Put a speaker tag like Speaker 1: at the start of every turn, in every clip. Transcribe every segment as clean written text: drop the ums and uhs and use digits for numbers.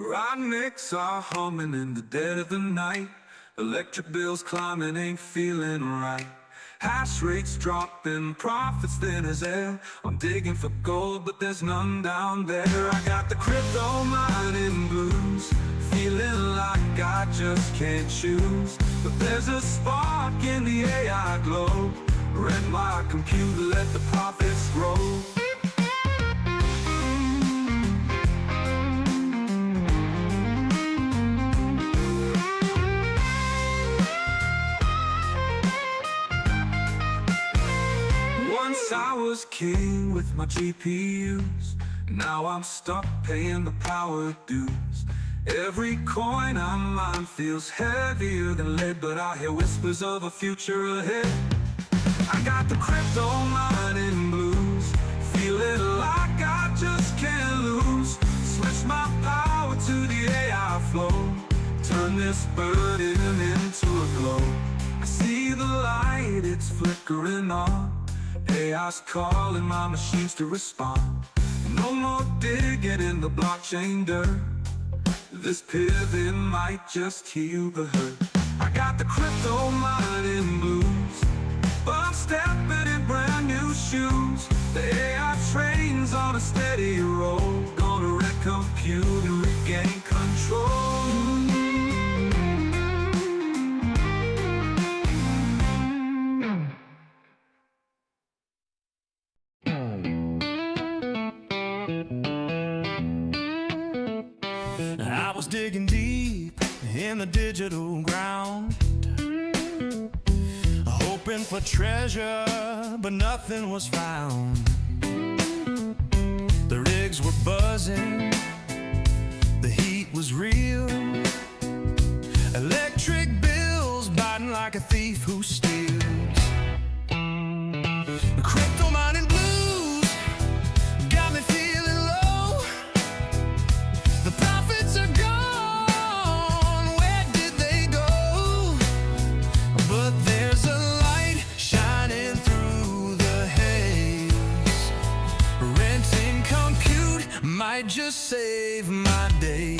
Speaker 1: Rodniks are humming in the dead of the night. Electric bills climbing, ain't feeling right. Hash rates dropping, profits thin as air. I'm digging for gold, but there's none down there. I got the crypto mining blues, feeling like I just can't choose. But there's a spark in the AI glow. Rent my computer, let the profits grow. Once I was king with my GPUs. Now I'm stuck paying the power dues. Every coin I mine feels heavier than lead, but I hear whispers of a future ahead. I got the crypto mining blues, feeling like I just can't lose. Switch my power to the AI flow, turn this burden into a glow. I see the light, it's flickering on. AI's calling my machines to respond. No more digging in the blockchain dirt. This pivot might just heal the hurt. I got the crypto mining blues, but I'm stepping in brand new shoes. The AI train's on a steady roll, gonna wreck compute and regain control.
Speaker 2: I was digging deep in the digital ground, hoping for treasure, but nothing was found. The rigs were buzzing, the heat was real. Electric bills biting like a thief who steals. The crypto mining blues got me feeling low. The profits are gone, where did they go? But there's a light shining through the haze. Renting compute might just save my day.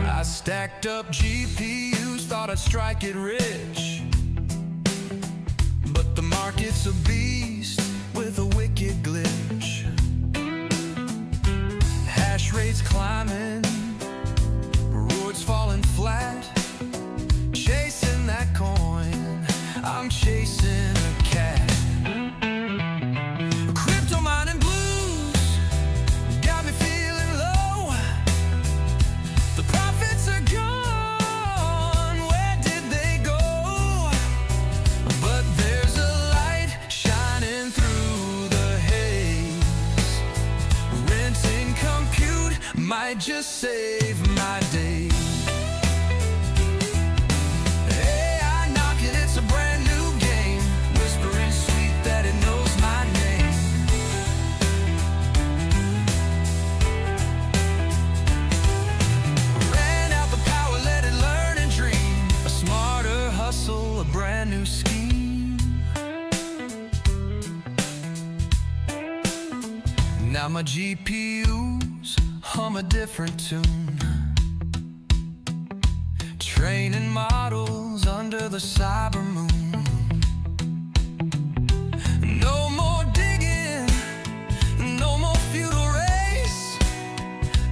Speaker 2: I stacked up GPUs, thought I'd strike it rich, but the market's a beast with a wicked glitch. Hash rates climbing, rewards falling flat. Chasing that coin, I'm chasing a cat. Crypto mining blues got me feeling low. The profits are gone, where did they go? But there's a light shining through the haze. Renting compute might just save my day. AI knocking, it's a brand new game, whispering sweet that it knows my name. Ran out the power, let it learn and dream. A smarter hustle, a brand new scheme. Now my GPUs hum a different tune, training models under the cyber moon. No more digging, no more feudal race,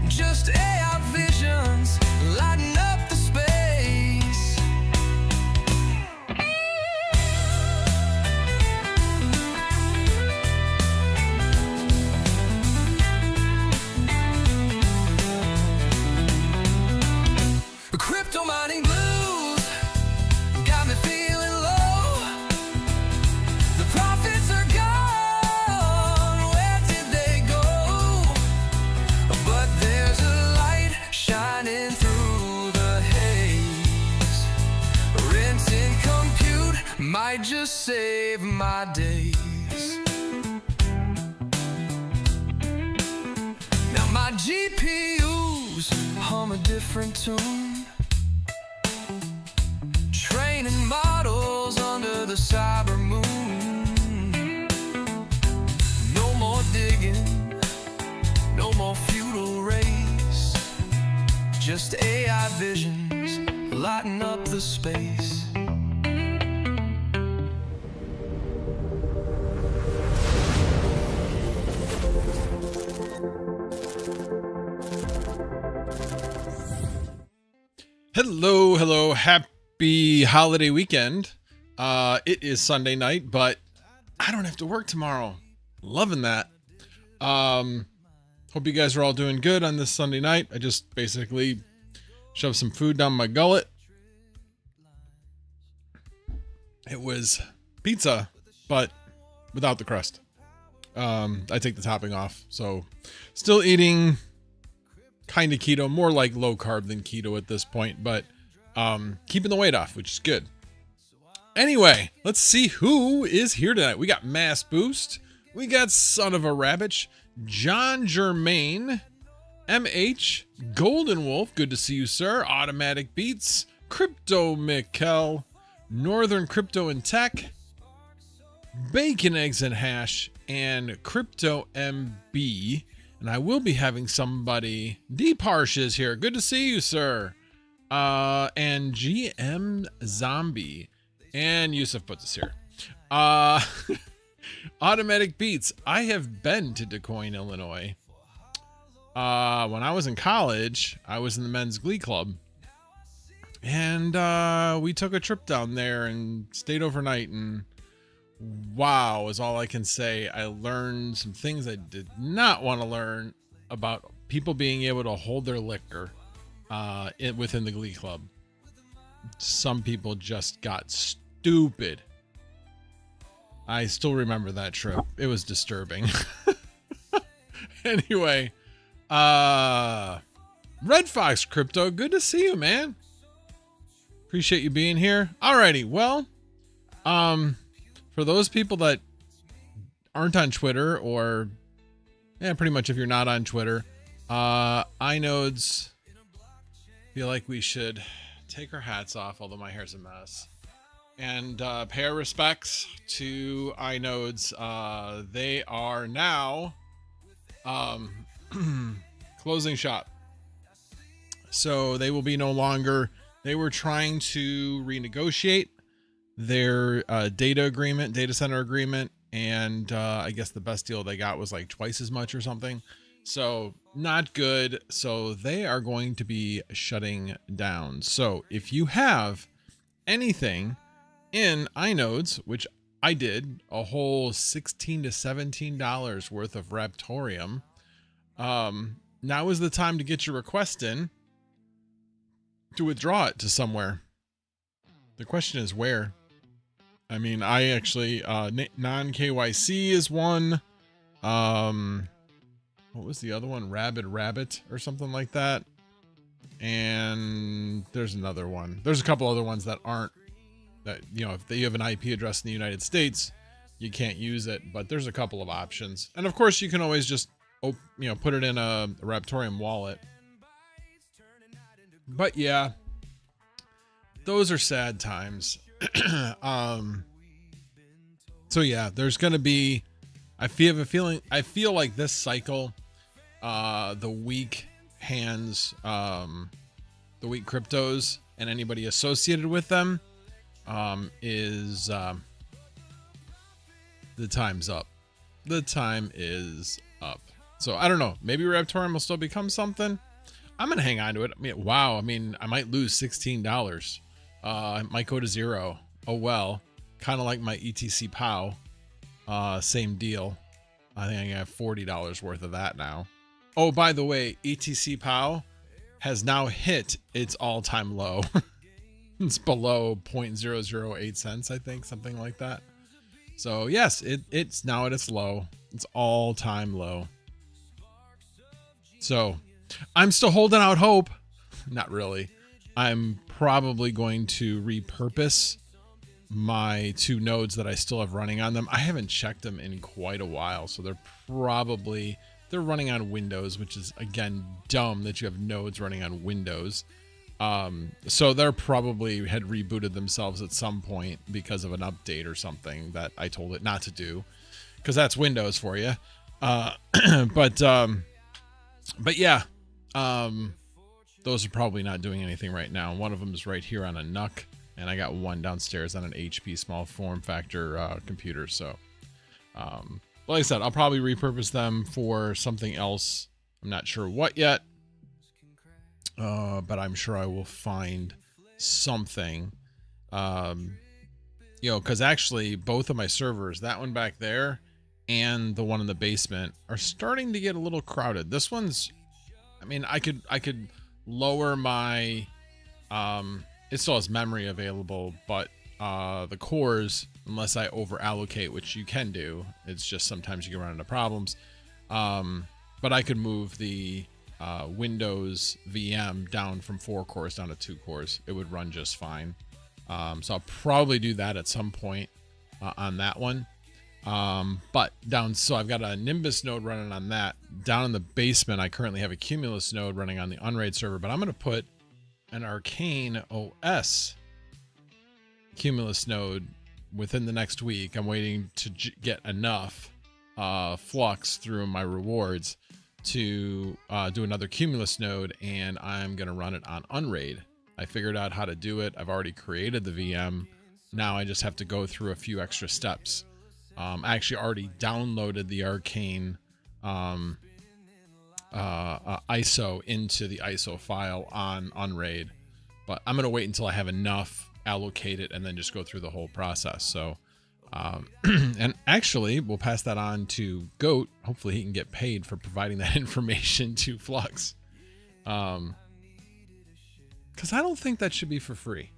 Speaker 2: just AI visions lighting up the space. Crypto mining blues got me feeling low. The profits are gone, where did they go? But there's a light shining through the haze. Renting compute might just save my days. Now my GPUs hum a different tune, training models under the cyber moon. No more digging, just AI visions lighting up the space.
Speaker 3: Hello, happy holiday weekend. It is Sunday night, but I don't have to work tomorrow. Loving that. Hope you guys are all doing good on this Sunday night. I just basically shoved some food down my gullet. It was pizza, but without the crust. I take the topping off, so still eating kind of keto, more like low carb than keto at this point, but keeping the weight off, which is good. Anyway, let's see who is here tonight. We got Mass Boost, we got Son of a Rabbit, John Germain, MH, Golden Wolf, good to see you, sir. Automatic Beats, Crypto Mikkel, Northern Crypto and Tech, Bacon, Eggs, and Hash, and Crypto MB. And I will be having somebody, Deeparsh is here. Good to see you, sir. And GM Zombie. And Yusuf puts us here. Automatic Beats. I have been to DeCoin, Illinois. When I was in college, I was in the men's glee club. And we took a trip down there and stayed overnight, and wow is all I can say. I learned some things I did not want to learn about people being able to hold their liquor within the glee club. Some people just got stupid. I still remember that trip. It was disturbing. Anyway, Red Fox Crypto, good to see you, man. Appreciate you being here. Alrighty, well, for those people that aren't on Twitter, or pretty much if you're not on Twitter, iNodez, feel like we should take our hats off, although my hair's a mess, and pay our respects to iNodez. They are now closing shop. So they will be no longer, they were trying to renegotiate their data center agreement, and I guess the best deal they got was like twice as much or something. So not good. So they are going to be shutting down. So if you have anything in iNodez, which I did, a whole $16 to $17 worth of Raptorerum, now is the time to get your request in to withdraw it to somewhere. The question is where. I mean, I actually, non-KYC is one. What was the other one? Rabid Rabbit or something like that. And there's another one. There's a couple other ones that aren't, that, you know, if you have an IP address in the United States, you can't use it, but there's a couple of options. And of course you can always just, put it in a Raptoreum wallet. But yeah, those are sad times. So yeah, there's going to be, I feel like this cycle, the weak hands, the weak cryptos and anybody associated with them, is, the time's up. The time is up. So I don't know, maybe Raptoreum will still become something. I'm going to hang on to it. I mean, wow. I mean, I might lose $16. It might go to zero. Oh, well, kind of like my ETC POW. Same deal. I think I have $40 worth of that now. Oh, by the way, ETC POW has now hit its all-time low. It's below 0.008 cents, I think, something like that. So yes, it's now at its low. It's all-time low. So I'm still holding out hope. Not really. I'm probably going to repurpose my two nodes that I still have running on them. I haven't checked them in quite a while, so they're running on Windows, which is, again, dumb that you have nodes running on Windows. So they're probably had rebooted themselves at some point because of an update or something that I told it not to do, because that's Windows for you. But yeah, those are probably not doing anything right now. One of them is right here on a NUC, and I got one downstairs on an HP small form factor computer. So, like I said, I'll probably repurpose them for something else. I'm not sure what yet, but I'm sure I will find something. You know, because actually both of my servers, that one back there and the one in the basement, are starting to get a little crowded. This one's, I mean, I could lower my, it still has memory available, but the cores, unless I over allocate, which you can do, it's just sometimes you can run into problems. But I could move the Windows VM down from 4 cores down to 2 cores. It would run just fine. So I'll probably do that at some point on that one. But so I've got a Nimbus node running on that. Down in the basement, I currently have a Cumulus node running on the Unraid server, but I'm going to put an Arcane OS Cumulus node within the next week. I'm waiting to get enough Flux through my rewards to do another Cumulus node, and I'm going to run it on Unraid. I figured out how to do it. I've already created the VM. Now I just have to go through a few extra steps. I actually already downloaded the Arcane ISO into the ISO file on Unraid, but I'm going to wait until I have enough, allocate it, and then just go through the whole process. So, and actually we'll pass that on to Goat. Hopefully he can get paid for providing that information to Flux. Because I don't think that should be for free.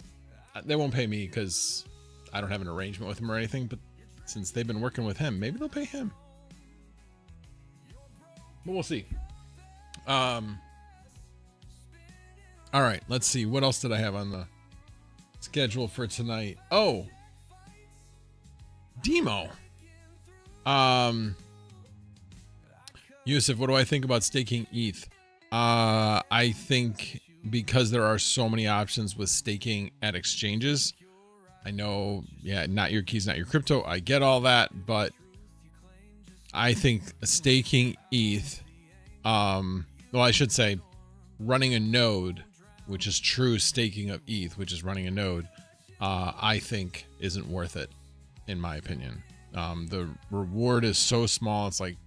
Speaker 3: They won't pay me because I don't have an arrangement with him or anything, but since they've been working with him, maybe they'll pay him. But we'll see. All right, let's see. What else did I have on the schedule for tonight? Oh, Demo. Yusuf, what do I think about staking ETH? I think because there are so many options with staking at exchanges, I know, yeah, not your keys, not your crypto. I get all that, but I think staking ETH, well, I should say running a node, which is true staking of ETH, which is running a node, I think isn't worth it, in my opinion. The reward is so small. It's like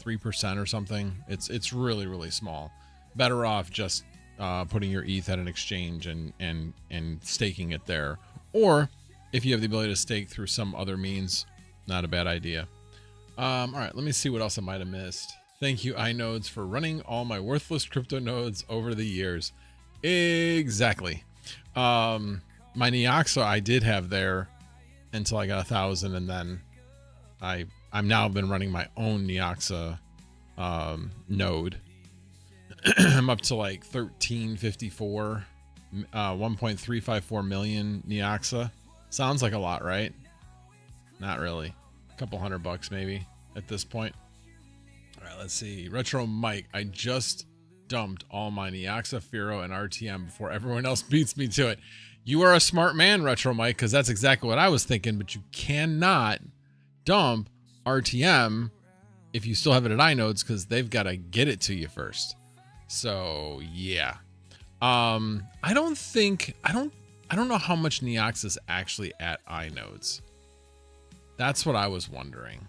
Speaker 3: 3% or something. It's really, really small. Better off just putting your ETH at an exchange and staking it there. Or if you have the ability to stake through some other means, not a bad idea. All right, let me see what else I might have missed. Thank you, iNodez, for running all my worthless crypto nodes over the years. Exactly. My Neoxa I did have there until I got 1,000, and then I'm now been running my own Neoxa node. I'm up to like 1354, 1.354 million Neoxa. Sounds like a lot, right? Not really. A couple $100 maybe at this point. All right, let's see. Retro Mike, I just dumped all my Neoxa, Firo, and RTM before everyone else beats me to it. You are a smart man, Retro Mike, because that's exactly what I was thinking, but you cannot dump RTM if you still have it at iNodez, because they've got to get it to you first. So yeah, I don't know how much Neoxa is actually at iNodez. That's what I was wondering.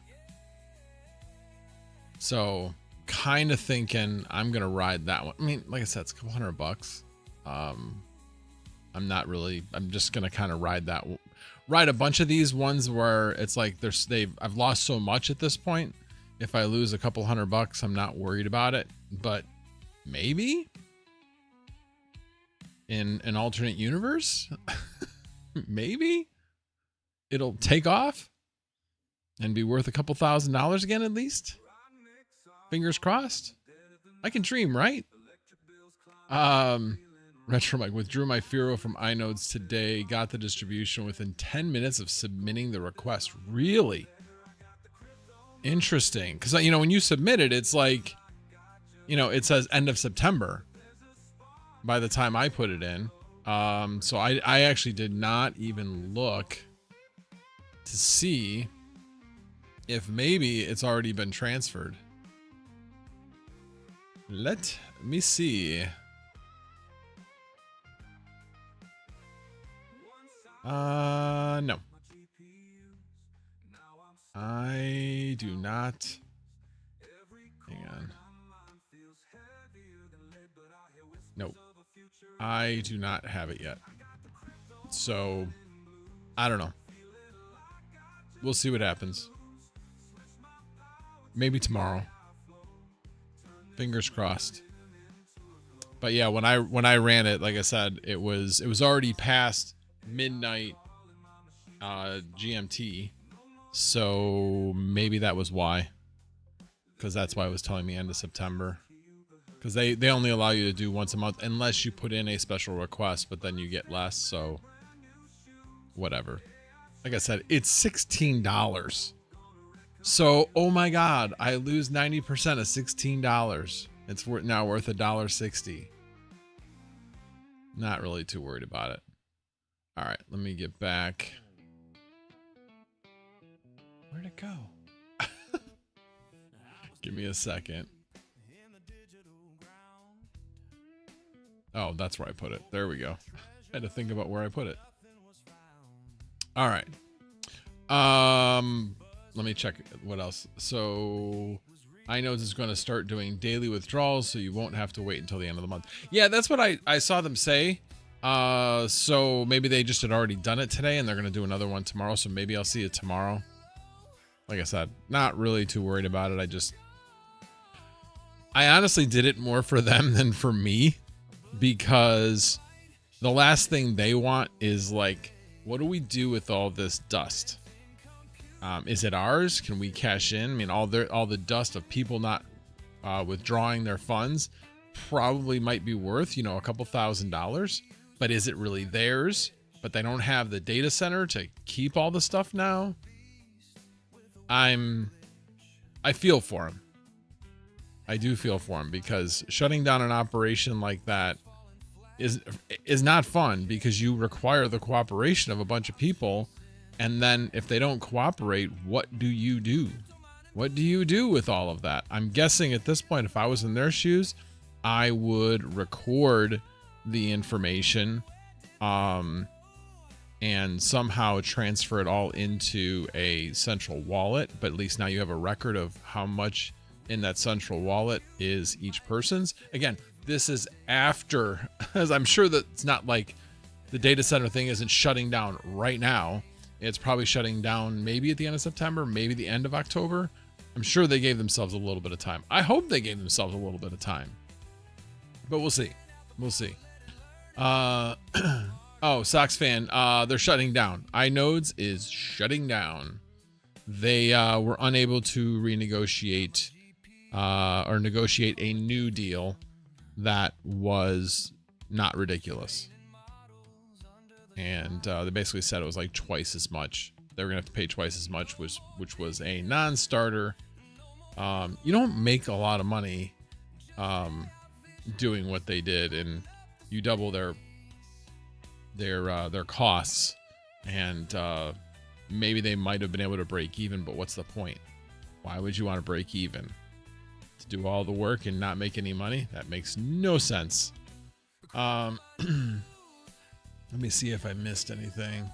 Speaker 3: So kind of thinking I'm gonna ride that one. I mean, like I said, it's a couple $100. I'm just gonna kind of ride a bunch of these ones where it's like I've lost so much at this point. If I lose a couple $100, I'm not worried about it, but maybe in an alternate universe, maybe it'll take off and be worth a couple $1,000s again, at least. Fingers crossed. I can dream, right? Retro Mike, withdrew my Firo from iNodez today, got the distribution within 10 minutes of submitting the request. Really? Interesting. Because, you know, when you submit it, it's like, you know, it says end of September by the time I put it in. So I actually did not even look to see if maybe it's already been transferred. Let me see. No. I do not. Hang on. Nope. I do not have it yet. So, I don't know. We'll see what happens. Maybe tomorrow. Fingers crossed. But yeah, when I ran it, like I said, it was already past midnight GMT. So maybe that was why. Because that's why it was telling me end of September. Because they only allow you to do once a month unless you put in a special request, but then you get less. So whatever. Like I said, it's $16. So, oh my God, I lose 90% of $16. It's now worth $1.60. Not really too worried about it. All right, let me get back. Where'd it go? Give me a second. Oh, that's where I put it. There we go. I had to think about where I put it. All right. Let me check what else. So iNodez is going to start doing daily withdrawals, so you won't have to wait until the end of the month. Yeah, that's what I saw them say. So maybe they just had already done it today and they're going to do another one tomorrow. So maybe I'll see it tomorrow. Like I said, not really too worried about it. I honestly did it more for them than for me, because the last thing they want is like, what do we do with all this dust? Is it ours? Can we cash in? I mean, all the dust of people not withdrawing their funds probably might be worth, a couple $1,000s, but is it really theirs? But they don't have the data center to keep all the stuff now. I feel for them. I do feel for them, because shutting down an operation like that is not fun, because you require the cooperation of a bunch of people. And then if they don't cooperate, what do you do? What do you do with all of that? I'm guessing at this point, if I was in their shoes, I would record the information and somehow transfer it all into a central wallet. But at least now you have a record of how much in that central wallet is each person's. Again, this is after, as I'm sure that it's not like the data center thing isn't shutting down right now. It's probably shutting down maybe at the end of September, maybe the end of October. I'm sure they gave themselves a little bit of time. I hope they gave themselves a little bit of time. But we'll see. We'll see. Oh, Sox fan, they're shutting down. iNodez is shutting down. They were unable to renegotiate or negotiate a new deal that was not ridiculous. And they basically said it was like twice as much. They were gonna have to pay twice as much, which was a non-starter. You don't make a lot of money doing what they did, and you double their costs, and maybe they might have been able to break even. But what's the point? Why would you want to break even? To do all the work and not make any money? That makes no sense. Let me see if I missed anything.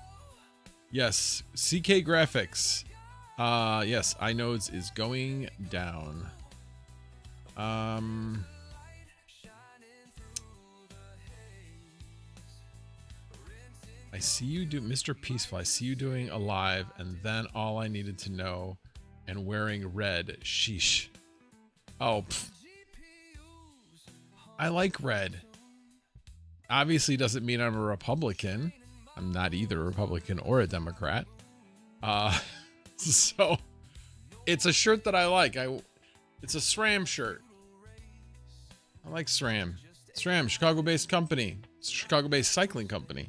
Speaker 3: Yes, CK Graphics. Yes, iNodez is going down. I see you do, Mr. Peaceful. I see you doing a live, and then all I needed to know, and wearing red. Sheesh. Oh, pff. I like red. Obviously doesn't mean I'm a Republican. I'm not either a Republican or a Democrat. So it's a shirt that I like. It's a SRAM shirt. I like SRAM. SRAM, Chicago-based company. Chicago-based cycling company.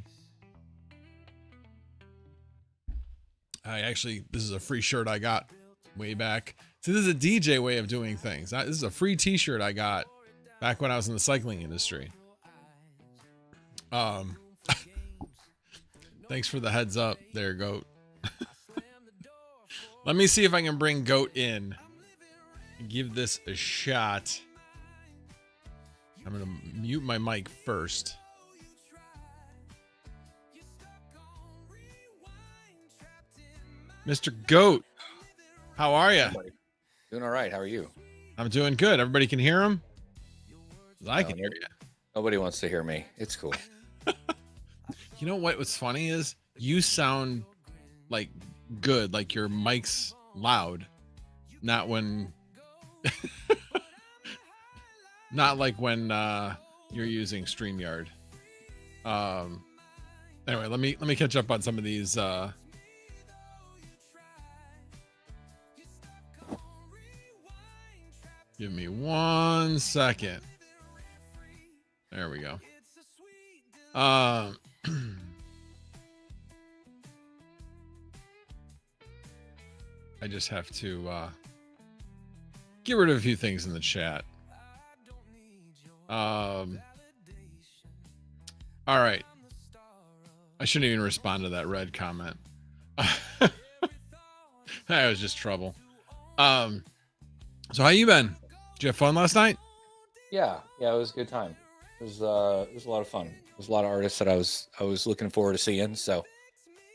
Speaker 3: This is a free shirt I got way back. See, this is a DJ way of doing things. This is a free t-shirt I got back when I was in the cycling industry. Thanks for the heads up there, Goat. Let me see if I can bring Goat in and give this a shot. I'm going to mute my mic first. Mr. Goat. How are you?
Speaker 4: Doing all right. How are you?
Speaker 3: I'm doing good. Everybody can hear him? I
Speaker 4: No,
Speaker 3: can hear you.
Speaker 4: Nobody wants to hear me. It's cool.
Speaker 3: You know what? What's funny is you sound like good, like your mic's loud. Not when, not like when you're using StreamYard. Anyway, let me catch up on some of these. Give me 1 second. There we go. I just have to get rid of a few things in the chat. All right. I shouldn't even respond to that red comment. That was just trouble. So how you been? Did you have fun last night?
Speaker 4: Yeah, it was a good time. It was a lot of fun. There's a lot of artists that I was looking forward to seeing. So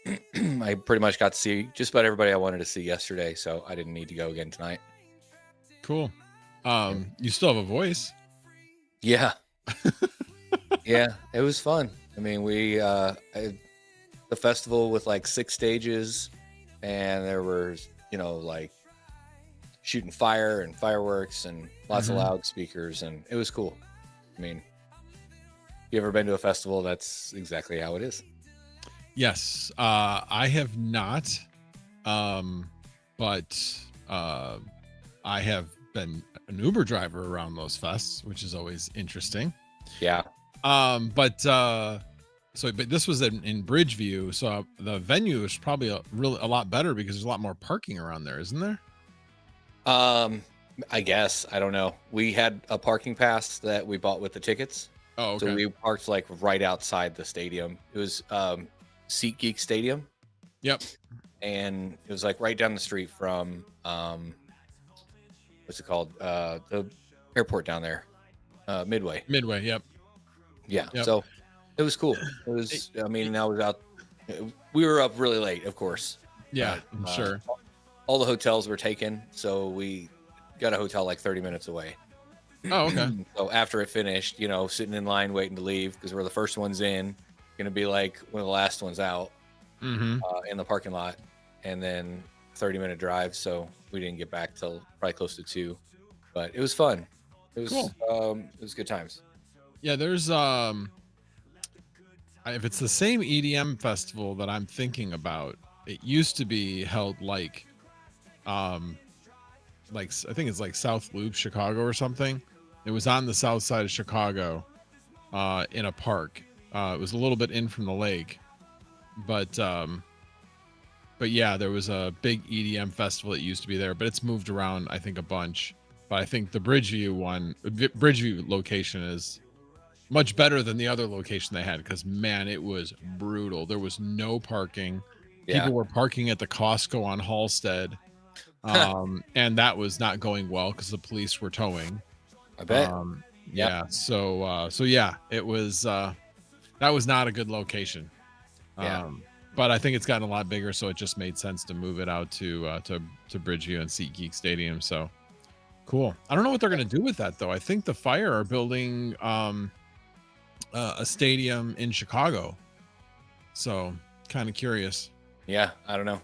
Speaker 4: I pretty much got to see just about everybody I wanted to see yesterday. So I didn't need to go again tonight.
Speaker 3: Cool. You still have a voice.
Speaker 4: Yeah. Yeah, it was fun. I mean, we the festival with like 6 stages, and there was, like shooting fire and fireworks and lots of loudspeakers, and it was cool. I mean, you ever been to a festival? That's exactly how it is.
Speaker 3: Yes, I have not, but I have been an Uber driver around those fests, which is always interesting.
Speaker 4: Yeah.
Speaker 3: But this was in Bridgeview, so the venue is probably a lot better because there's a lot more parking around there, isn't there?
Speaker 4: I guess, I don't know. We had a parking pass that we bought with the tickets.
Speaker 3: Oh, okay.
Speaker 4: So we parked like right outside the stadium. It was SeatGeek Stadium.
Speaker 3: Yep.
Speaker 4: And it was like right down the street from what's it called? The airport down there. Midway.
Speaker 3: Midway, yep.
Speaker 4: Yeah.
Speaker 3: Yep.
Speaker 4: So it was cool. It was, I mean, I was out, we were up really late, of course.
Speaker 3: Yeah, I'm sure.
Speaker 4: All the hotels were taken, so we got a hotel like 30 minutes away.
Speaker 3: Oh, okay.
Speaker 4: So after it finished, sitting in line waiting to leave because we're the first ones in, gonna be like one of the last ones out in the parking lot, and then 30-minute drive. So we didn't get back till probably close to 2, but it was fun. It was
Speaker 3: cool.
Speaker 4: It was good times.
Speaker 3: Yeah, there's if it's the same EDM festival that I'm thinking about, it used to be held like I think it's like South Loop, Chicago or something. It was on the south side of Chicago, in a park. It was a little bit in from the lake, but yeah, there was a big EDM festival that used to be there, but it's moved around, I think, a bunch. But I think the Bridgeview location is much better than the other location they had, because man, it was brutal. There was no parking.
Speaker 4: Yeah.
Speaker 3: People were parking at the Costco on Halstead. And that was not going well because the police were towing.
Speaker 4: I bet.
Speaker 3: Yeah. So yeah, it was, that was not a good location.
Speaker 4: Yeah.
Speaker 3: But I think it's gotten a lot bigger, so it just made sense to move it out to Bridgeview and SeatGeek Stadium. So cool. I don't know what they're going to do with that though. I think the Fire are building, a stadium in Chicago. So kind of curious.
Speaker 4: Yeah. I don't know.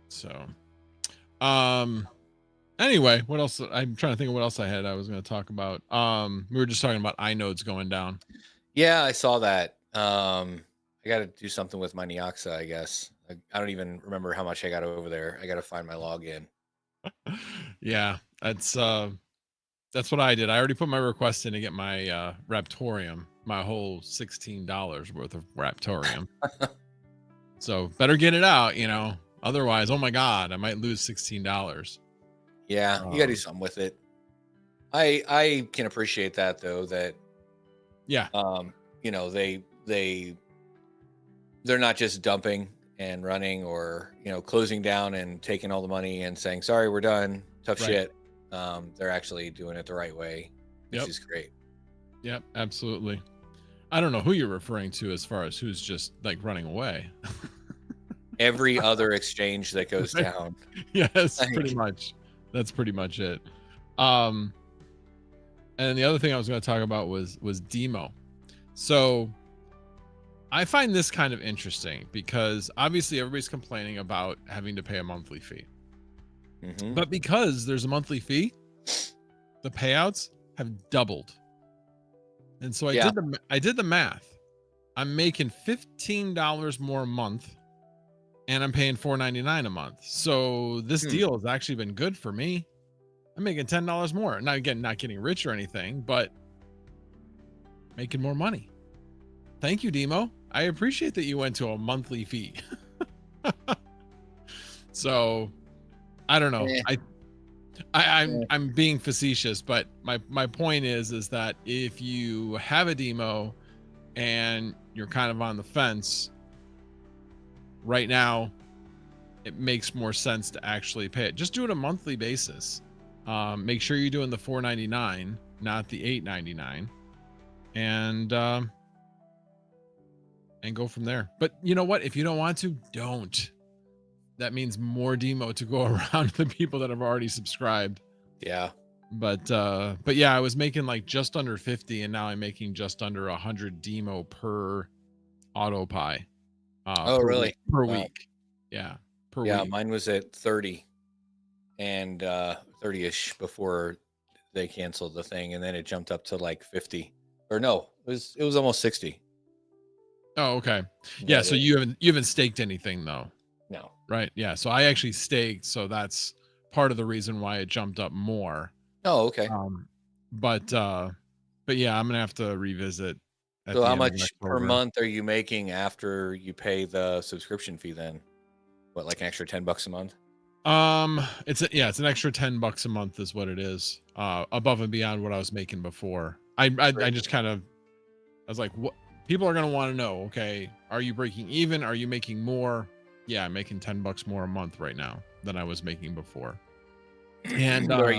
Speaker 3: So, anyway, what else? I'm trying to think of what else I was going to talk about. We were just talking about iNodez going down.
Speaker 4: Yeah, I saw that. I got to do something with my Neoxa, I guess. I don't even remember how much I got over there. I got to find my login.
Speaker 3: Yeah, that's what I did. I already put my request in to get my Raptoreum, my whole $16 worth of Raptoreum. So better get it out, Otherwise, oh my God, I might lose $16.
Speaker 4: Yeah, you got to do something with it. I can appreciate that though. That
Speaker 3: yeah,
Speaker 4: they're not just dumping and running, or closing down and taking all the money and saying sorry, we're done. Tough shit. They're actually doing it the right way, which is great.
Speaker 3: Yep, absolutely. I don't know who you're referring to as far as who's just like running away.
Speaker 4: every other exchange that goes down.
Speaker 3: Yes,
Speaker 4: Like,
Speaker 3: pretty much. That's pretty much it. And the other thing I was going to talk about was demo. So I find this kind of interesting because obviously everybody's complaining about having to pay a monthly fee.
Speaker 4: mhm.
Speaker 3: But because there's a monthly fee, the payouts have doubled. And so I
Speaker 4: Yeah.
Speaker 3: did the math. I'm making $15 more a month and I'm paying $4.99 a month. So this deal has actually been good for me. I'm making $10 more. Now again, not getting rich or anything, but making more money. Thank you, Demo. I appreciate that you went to a monthly fee. So I don't know.
Speaker 4: Eh.
Speaker 3: I'm being facetious, but my point is that if you have a demo and you're kind of on the fence right now, it makes more sense to actually pay it. Just do it a monthly basis. Make sure you're doing the $4.99, not the $8.99, and go from there. But you know what? If you don't want to, don't. That means more demo to go around the people that have already subscribed.
Speaker 4: Yeah.
Speaker 3: But yeah, I was making like just under 50, and now I'm making just under 100 demo per autopie.
Speaker 4: Oh, really?
Speaker 3: Per
Speaker 4: Wow.
Speaker 3: week. Yeah. Per
Speaker 4: Yeah,
Speaker 3: week.
Speaker 4: mine was at 30 and 30-ish before they canceled the thing, and then it jumped up to like 50. Or no, it was almost 60.
Speaker 3: Oh, okay. Yeah, so you haven't staked anything though.
Speaker 4: No.
Speaker 3: Right. Yeah. So I actually staked, so that's part of the reason why it jumped up more.
Speaker 4: Oh, okay.
Speaker 3: But yeah, I'm gonna have to revisit at
Speaker 4: So
Speaker 3: the
Speaker 4: how
Speaker 3: end of
Speaker 4: much per
Speaker 3: October.
Speaker 4: month are you making after you pay the subscription fee then? What, like an extra $10 a month?
Speaker 3: It's an extra $10 a month is what it is. Above and beyond what I was making before. I just kind of, I was like, what people are gonna want to know, okay, are you breaking even? Are you making more? Yeah, I'm making $10 more a month right now than I was making before. And
Speaker 4: So are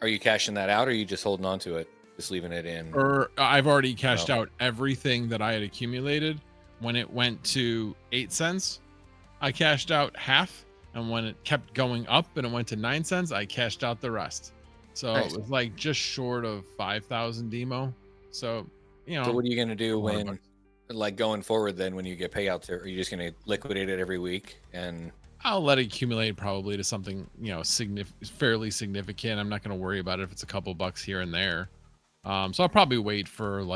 Speaker 4: you cashing that out, or are you just holding on to it? Just leaving it in?
Speaker 3: I've already cashed out everything that I had accumulated. When it went to 8 cents, I cashed out half. And when it kept going up and it went to 9 cents, I cashed out the rest. So
Speaker 4: Nice.
Speaker 3: it was like just short of 5,000 demo. So, you know.
Speaker 4: So what are you going to do when,
Speaker 3: $400.
Speaker 4: like, going forward then, when you get payouts? Are you just going to liquidate it every week? And
Speaker 3: I'll let it accumulate probably to something, fairly significant. I'm not going to worry about it if it's a couple bucks here and there. So I'll probably wait for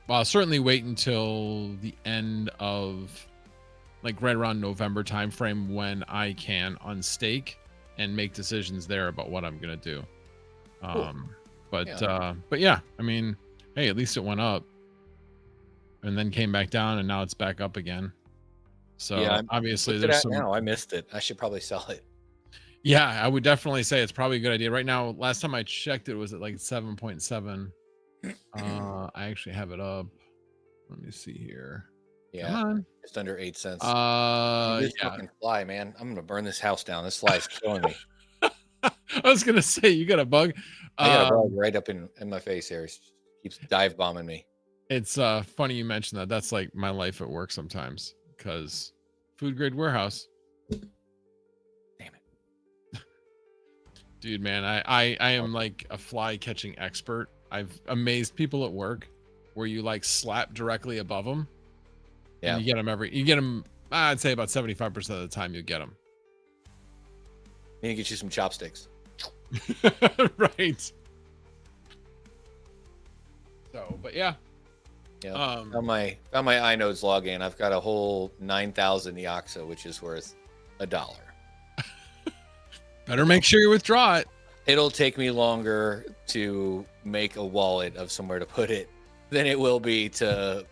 Speaker 3: I'll certainly wait until the end of right around November timeframe when I can unstake and make decisions there about what I'm going to do. But yeah, I mean, hey, at least it went up and then came back down and now it's back up again. So
Speaker 4: yeah,
Speaker 3: obviously
Speaker 4: what's it
Speaker 3: there's
Speaker 4: at
Speaker 3: some,
Speaker 4: now? I missed it. I should probably sell it.
Speaker 3: yeah, I would definitely say it's probably a good idea. Right now, last time I checked, it was at like 7.7. I actually have it up. Let me see here.
Speaker 4: Yeah,
Speaker 3: Come on.
Speaker 4: just under 8 cents.
Speaker 3: Yeah.
Speaker 4: This fucking fly, man. I'm gonna burn this house down. This fly is killing me.
Speaker 3: I was gonna say you got a bug.
Speaker 4: I got a bug right up in my face here. It keeps dive bombing me.
Speaker 3: It's funny you mentioned that. That's like my life at work sometimes, because food grade warehouse.
Speaker 4: Damn it.
Speaker 3: Dude, man, I am like a fly catching expert. I've amazed people at work where you like slap directly above them.
Speaker 4: Yeah.
Speaker 3: And you get them, I'd say about 75% of the time you get them.
Speaker 4: Need to get you some chopsticks.
Speaker 3: Right. So, but yeah.
Speaker 4: Yeah. Found my iNodez login. I've got a whole 9,000 Neoxa, which is worth $1.
Speaker 3: Better make sure you withdraw it.
Speaker 4: It'll take me longer to make a wallet of somewhere to put it than it will be to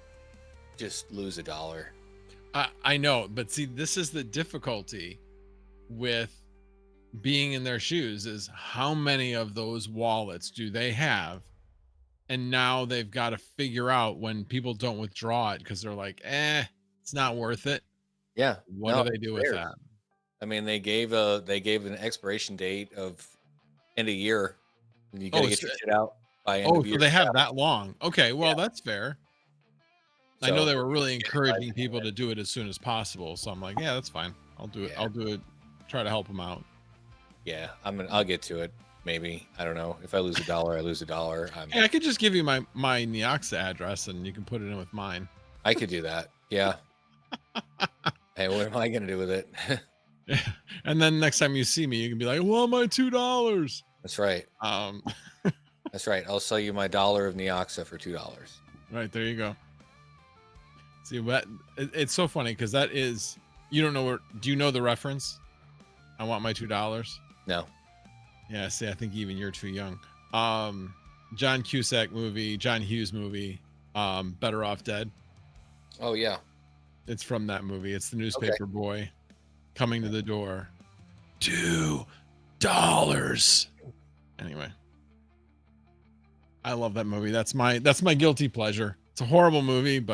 Speaker 4: just lose $1.
Speaker 3: I know, but see, this is the difficulty with being in their shoes, is how many of those wallets do they have? And now they've got to figure out when people don't withdraw it because they're like, it's not worth it.
Speaker 4: Yeah.
Speaker 3: What do they do with that?
Speaker 4: I mean, they gave an expiration date of end of year. And you got to get your shit out by end of year.
Speaker 3: So they have that long. Okay, well, that's fair. I know
Speaker 4: So,
Speaker 3: they were really encouraging people to do it as soon as possible. So I'm like, yeah, that's fine. I'll do it.
Speaker 4: Yeah.
Speaker 3: I'll do it. Try to help them out.
Speaker 4: yeah, I'll get to it. Maybe, I don't know. If I lose $1, I lose $1.
Speaker 3: Hey, I could just give you my Neoxa address and you can put it in with mine.
Speaker 4: I could do that. Yeah. Hey, what am I gonna do with it?
Speaker 3: Yeah. And then next time you see me, you can be like, well, my $2.
Speaker 4: That's right. That's right. I'll sell you my $1 of Neoxa for $2.
Speaker 3: Right, there you go. See what it's so funny because that is, you don't know where, do you know the reference? I want my $2.
Speaker 4: No.
Speaker 3: Yeah, see, I think even you're too young. John Cusack movie, John Hughes movie, Better Off Dead.
Speaker 4: Oh yeah.
Speaker 3: It's from that movie. It's the newspaper boy coming to the door. $2. Anyway. I love that movie. That's my guilty pleasure. It's a horrible movie,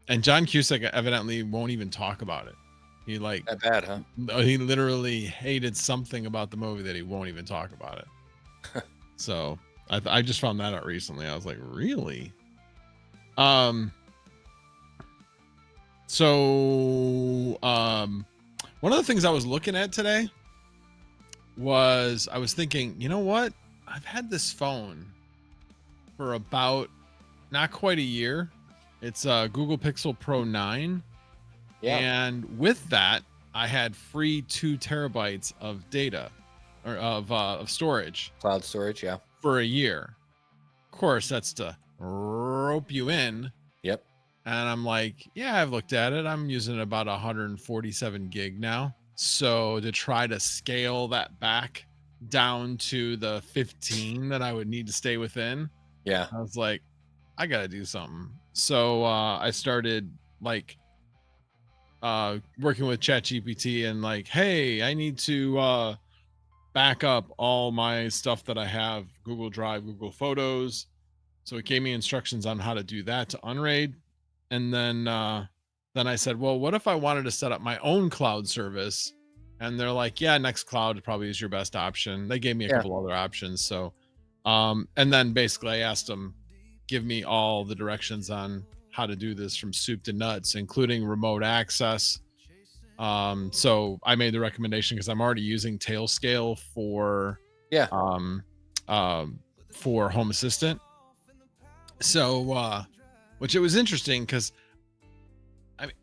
Speaker 3: and John Cusack evidently won't even talk about it. He like
Speaker 4: That bad, huh?
Speaker 3: he literally hated something about the movie that he won't even talk about it. So I just found that out recently. I was like, really? So one of the things I was looking at today was I was thinking, you know what? I've had this phone for about not quite a year. It's a Google Pixel Pro 9.
Speaker 4: Yeah.
Speaker 3: And with that, I had free 2 terabytes of data or of storage
Speaker 4: Cloud storage, yeah.
Speaker 3: for a year. Of course, that's to rope you in.
Speaker 4: Yep.
Speaker 3: And I'm like, yeah, I've looked at it. I'm using about 147 gig now. So to try to scale that back down to the 15 that I would need to stay within,
Speaker 4: Yeah.
Speaker 3: I was like, I got to do something. So I started like working with ChatGPT and like, hey, I need to back up all my stuff that I have, Google Drive, Google Photos. So it gave me instructions on how to do that to Unraid. And then I said, well, what if I wanted to set up my own cloud service? And they're like, yeah, Nextcloud probably is your best option. They gave me a couple other options. So, and then basically I asked them, give me all the directions on how to do this from soup to nuts, including remote access. So I made the recommendation because I'm already using Tailscale for Home Assistant. So, which it was interesting because I mean,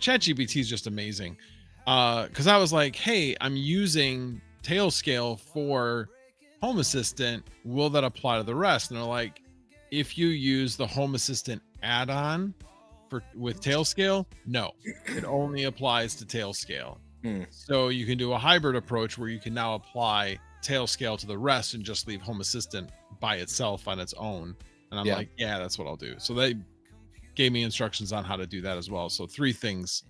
Speaker 3: ChatGPT is just amazing. Because I was like, hey, I'm using Tailscale for Home Assistant. Will that apply to the rest? And they're like, if you use the Home Assistant add-on with Tailscale, no, it only applies to Tailscale. So you can do a hybrid approach where you can now apply Tailscale to the rest and just leave Home Assistant by itself on its own. And I'm like, yeah, that's what I'll do. So they gave me instructions on how to do that as well. So 3 things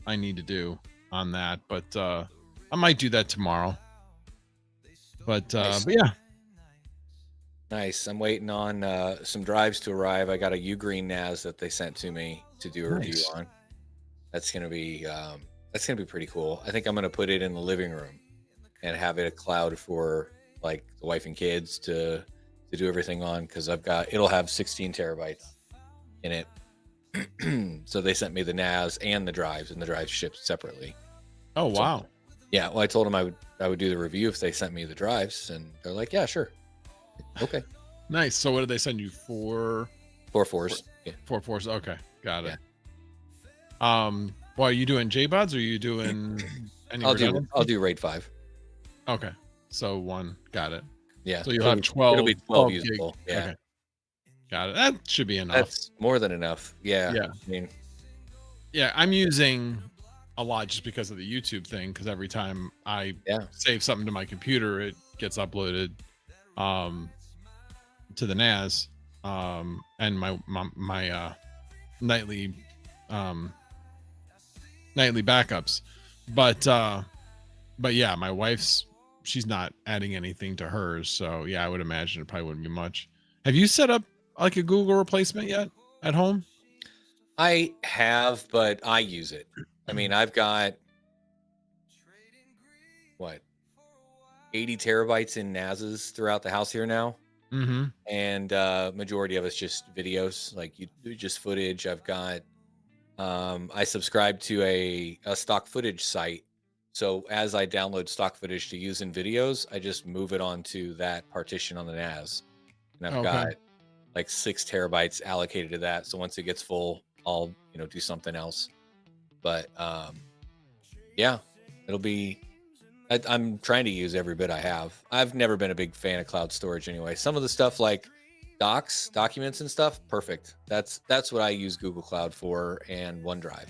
Speaker 3: I need to do on that, but I might do that tomorrow. But
Speaker 4: Nice.
Speaker 3: But yeah.
Speaker 4: Nice. I'm waiting on some drives to arrive. I got a Ugreen NAS that they sent to me to do a review on. That's gonna be pretty cool. I think I'm gonna put it in the living room and have it a cloud for like the wife and kids to do everything on, because it'll have 16 terabytes in it. So they sent me the NAS and the drives, and the drives shipped separately.
Speaker 3: Oh wow.
Speaker 4: So, yeah, well, I told them I would do the review if they sent me the drives, and they're like, yeah, sure. Okay.
Speaker 3: Nice. So what did they send you? 4
Speaker 4: 4.4s. Yeah.
Speaker 3: 4.4s. Okay, got it. Well, are you doing JBods or are you doing any
Speaker 4: I'll do RAID 5.
Speaker 3: Okay. So 1. Got it.
Speaker 4: Yeah.
Speaker 3: So you'll have 12.
Speaker 4: It'll be 12
Speaker 3: gig.
Speaker 4: usable. Yeah.
Speaker 3: Okay. Got it. That should be enough.
Speaker 4: That's more than enough. Yeah.
Speaker 3: Yeah.
Speaker 4: I mean,
Speaker 3: yeah, I'm using a lot just because of the YouTube thing, because every time I save something to my computer, it gets uploaded to the NAS, and my nightly backups. But yeah, my wife's, she's not adding anything to hers, so yeah, I would imagine it probably wouldn't be much. Have you set up like a Google replacement yet at home?
Speaker 4: I have, but I use it. I mean, I've got 80 terabytes in NASs throughout the house here now.
Speaker 3: Mm-hmm.
Speaker 4: and majority of it's just videos, like you do just footage. I've got I subscribe to a stock footage site, so as I download stock footage to use in videos, I just move it onto that partition on the NAS, and I've
Speaker 3: Okay.
Speaker 4: got like 6 terabytes allocated to that. So once it gets full, I'll do something else. But yeah, it'll be. I'm trying to use every bit I have. I've never been a big fan of cloud storage anyway. Some of the stuff like documents and stuff, perfect. That's what I use Google Cloud for, and OneDrive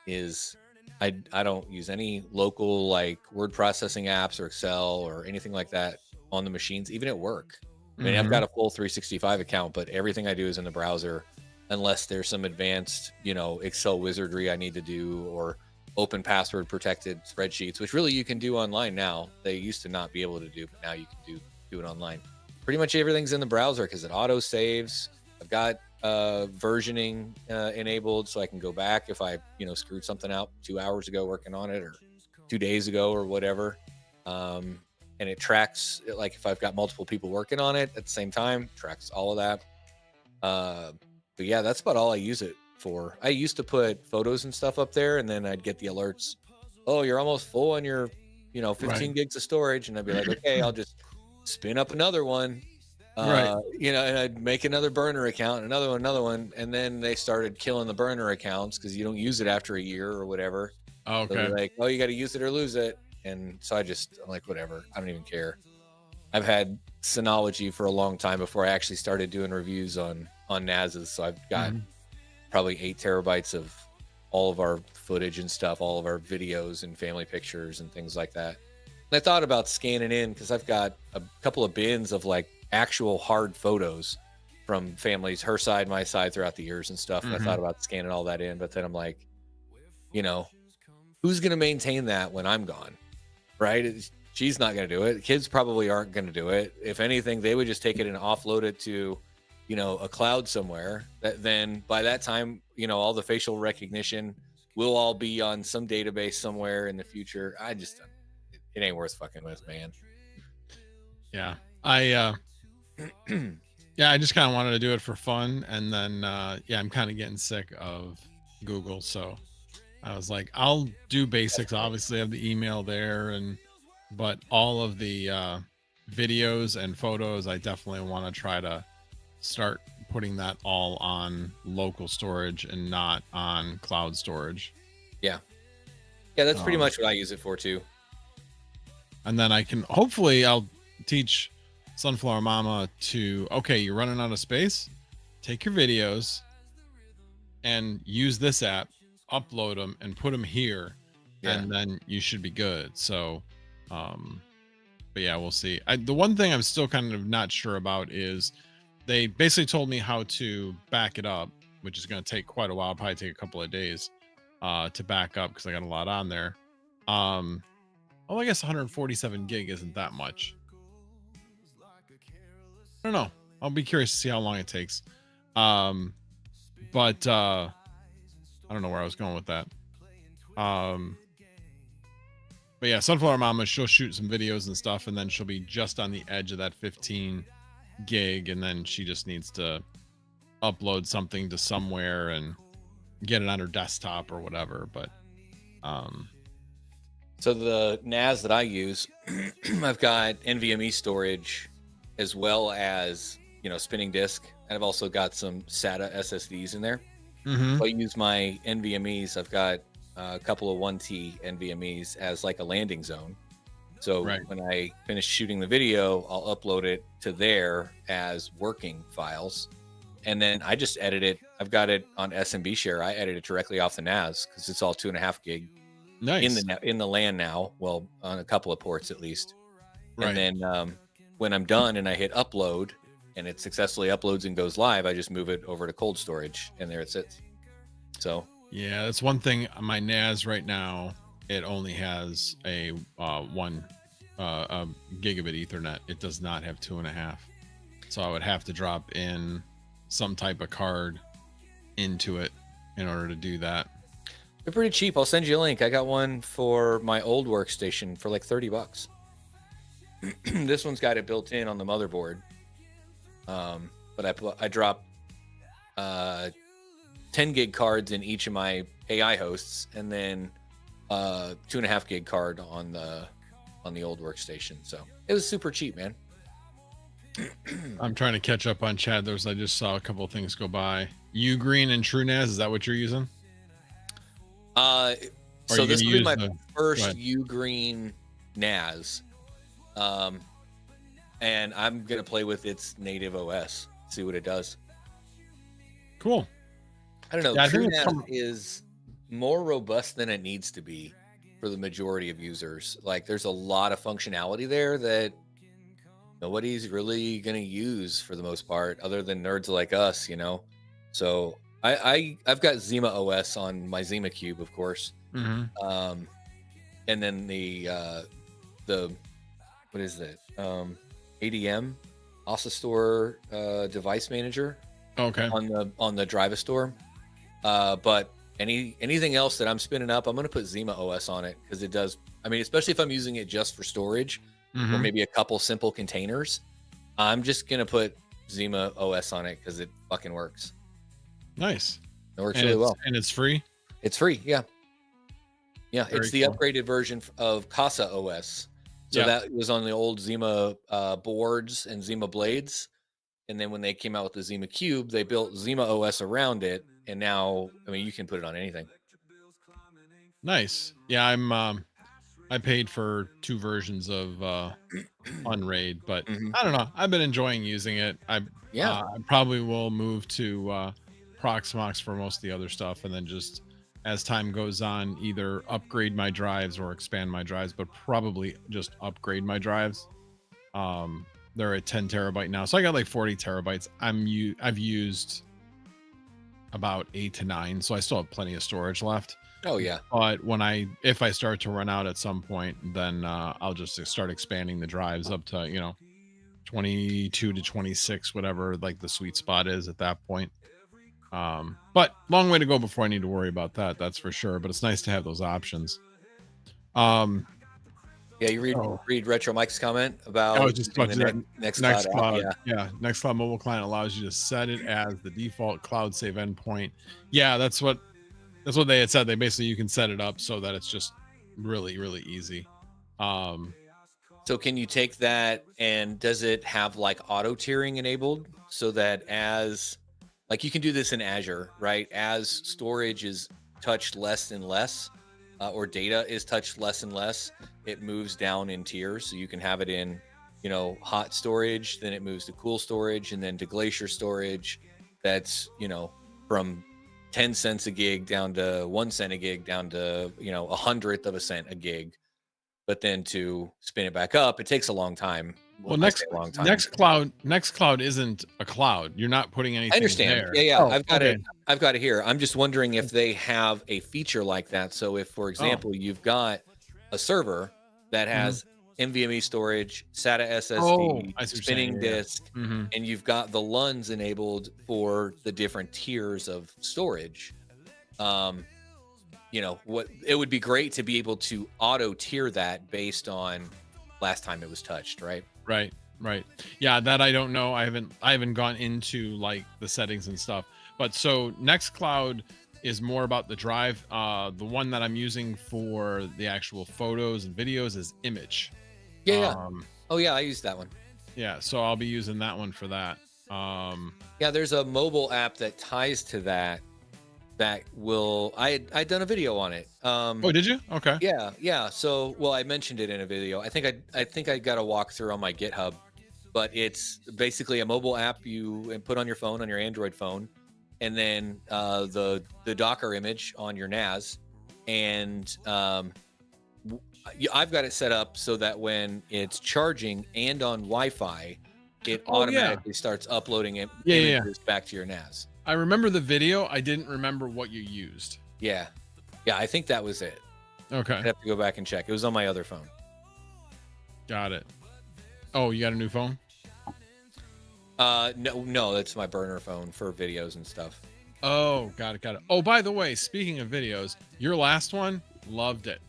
Speaker 4: is I don't use any local like word processing apps or Excel or anything like that on the machines, even at work. I mean, I've got a full 365 account, but everything I do is in the browser unless there's some advanced, Excel wizardry I need to do, or open password protected spreadsheets, which really you can do online now. They used to not be able to do, but now you can do it online. Pretty much everything's in the browser because it auto saves. I've got versioning enabled, so I can go back if I screwed something out 2 hours ago working on it, or 2 days ago, or whatever. And it tracks, like if I've got multiple people working on it at the same time, tracks all of that. But yeah, that's about all I use it for. I used to put photos and stuff up there, and then I'd get the alerts. Oh, you're almost full on your 15
Speaker 3: Right.
Speaker 4: gigs of storage, and I'd be like, okay, I'll just spin up another one.
Speaker 3: Right.
Speaker 4: And I'd make another burner account, another one, and then they started killing the burner accounts because you don't use it after a year or whatever. So
Speaker 3: Okay.
Speaker 4: they're like, oh, you got to use it or lose it. And so I'm like, whatever, I don't even care. I've had Synology for a long time before I actually started doing reviews on NASs. So I've got probably 8 terabytes of all of our footage and stuff, all of our videos and family pictures and things like that. And I thought about scanning in because I've got a couple of bins of like actual hard photos from families, her side, my side, throughout the years and stuff. And I thought about scanning all that in, but then I'm like, who's going to maintain that when I'm gone? Right? She's not going to do it. Kids probably aren't going to do it. If anything, they would just take it and offload it to, a cloud somewhere. Then by that time, all the facial recognition will all be on some database somewhere in the future. It ain't worth fucking with, man.
Speaker 3: Yeah. I just kind of wanted to do it for fun, and then I'm kind of getting sick of Google, so I was like, I'll do basics. Obviously, I have the email there, but all of the videos and photos, I definitely want to try to start putting that all on local storage and not on cloud storage.
Speaker 4: Yeah, that's pretty much what I use it for too.
Speaker 3: And then I'll teach Sunflower Mama to, okay, you're running out of space, take your videos and use this app, upload them and put them here, and then you should be good. So but yeah, we'll see. The one thing I'm still kind of not sure about is they basically told me how to back it up, which is going to take quite a while, probably take a couple of days to back up because I got a lot on there. I guess 147 gig isn't that much. I don't know. I'll be curious to see how long it takes. But I don't know where I was going with that. But yeah, Sunflower Mama, she'll shoot some videos and stuff, and then she'll be just on the edge of that 15 gig, and then she just needs to upload something to somewhere and get it on her desktop or whatever. But
Speaker 4: so the NAS that I use, I've got NVMe storage as well as spinning disk, and I've also got some SATA SSDs in there. So I use my NVMe's. I've got a couple of 1T NVMe's as like a landing zone. So when I finish shooting the video, I'll upload it to there as working files, and then I just edit it. I've got it on SMB share. I edit it directly off the NAS because it's all 2.5 gig in the LAN now. Well, on a couple of ports at least. And then when I'm done and I hit upload and it successfully uploads and goes live, I just move it over to cold storage, and there it sits. So
Speaker 3: yeah, that's one thing on my NAS right now. It only has a 1 gigabit Ethernet. It does not have 2.5. So I would have to drop in some type of card into it in order to do that.
Speaker 4: They're pretty cheap. I'll send you a link. I got one for my old workstation for like $30. This one's got it built in on the motherboard. But I drop 10 gig cards in each of my AI hosts, and then 2.5 gig card on the old workstation. So it was super cheap, man.
Speaker 3: I'm trying to catch up on chat. I just saw a couple of things go by. Ugreen and TrueNAS, is that what you're using?
Speaker 4: So this will be my first
Speaker 3: Right.
Speaker 4: Ugreen NAS. And I'm gonna play with its native OS, see what it does.
Speaker 3: Cool.
Speaker 4: I don't know.
Speaker 3: Yeah, I think it's
Speaker 4: TrueNAS is more robust than it needs to be for the majority of users. Like, there's a lot of functionality there that nobody's really gonna use for the most part, other than nerds like us, you know. So I've got Zima OS on my Zima Cube, of course.
Speaker 3: Mm-hmm.
Speaker 4: And then the what is it? ADM, Oscillostor device manager.
Speaker 3: Okay.
Speaker 4: On the Drive Store. But anything else that I'm spinning up, I'm going to put Zima OS on it, because it does. I mean, especially if I'm using it just for storage or maybe a couple simple containers, I'm just going to put Zima OS on it because it fucking works.
Speaker 3: Nice.
Speaker 4: It works really well.
Speaker 3: And it's free?
Speaker 4: It's free. Yeah. Yeah.
Speaker 3: Very
Speaker 4: it's the
Speaker 3: cool.
Speaker 4: upgraded version of Casa OS. So that was on the old Zima boards and Zima blades. And then when they came out with the Zima Cube, they built Zima OS around it. And now, I mean, you can put it on anything.
Speaker 3: Nice. Yeah, I paid for 2 versions of Unraid, but I don't know. I've been enjoying using it. I probably will move to Proxmox for most of the other stuff, and then just as time goes on, either upgrade my drives or expand my drives, but probably just upgrade my drives. They're at 10 terabyte now, so I got like 40 terabytes. I've used about 8 to 9, so I still have plenty of storage left.
Speaker 4: Oh yeah.
Speaker 3: But if I start to run out at some point, then I'll just start expanding the drives up to 22 to 26, whatever like the sweet spot is at that point. But long way to go before I need to worry about that. That's for sure. But it's nice to have those options.
Speaker 4: Yeah, you read Retro Mike's comment about
Speaker 3: just about
Speaker 4: Nextcloud.
Speaker 3: Yeah, Nextcloud mobile client allows you to set it as the default cloud save endpoint. Yeah, that's what they had said. They basically, you can set it up so that it's just really, really easy.
Speaker 4: So can you take that, and does it have like auto tiering enabled, so that as like you can do this in Azure, right? As storage is touched less and less, or data is touched less and less, it moves down in tiers. So you can have it in, hot storage, then it moves to cool storage, and then to glacier storage. That's, from 10 cents a gig down to 1 cent a gig, down to, 1/100th of a cent a gig. But then to spin it back up, it takes a long time.
Speaker 3: Well, Nextcloud isn't a cloud. You're not putting anything.
Speaker 4: I understand.
Speaker 3: There.
Speaker 4: Yeah.
Speaker 3: Oh,
Speaker 4: I've got it here. I'm just wondering if they have a feature like that. So if, for example, you've got a server that has NVMe storage, SATA SSD, spinning disk, and you've got the LUNs enabled for the different tiers of storage. What it would be great to be able to auto tier that based on last time it was touched, right?
Speaker 3: Right. Yeah, that I don't know. I haven't gone into like the settings and stuff. But so Nextcloud is more about the drive. The one that I'm using for the actual photos and videos is Image.
Speaker 4: Yeah. Oh yeah, I used that one.
Speaker 3: Yeah, so I'll be using that one for that.
Speaker 4: Yeah, there's a mobile app that ties to that. I'd done a video on it.
Speaker 3: Oh, did you? Okay.
Speaker 4: Yeah. So, well, I mentioned it in a video. I think I got a walkthrough on my GitHub, but it's basically a mobile app you put on your phone, on your Android phone, and then the Docker image on your NAS, and I've got it set up so that when it's charging and on Wi-Fi, it automatically starts uploading images back to your NAS.
Speaker 3: I remember the video. I didn't remember what you used.
Speaker 4: Yeah, I think that was it.
Speaker 3: Okay.
Speaker 4: I'd have to go back and check. It was on my other phone.
Speaker 3: Got it. Oh, you got a new phone?
Speaker 4: No, that's my burner phone for videos and stuff.
Speaker 3: Oh, got it. Oh, by the way, speaking of videos, your last one, loved it.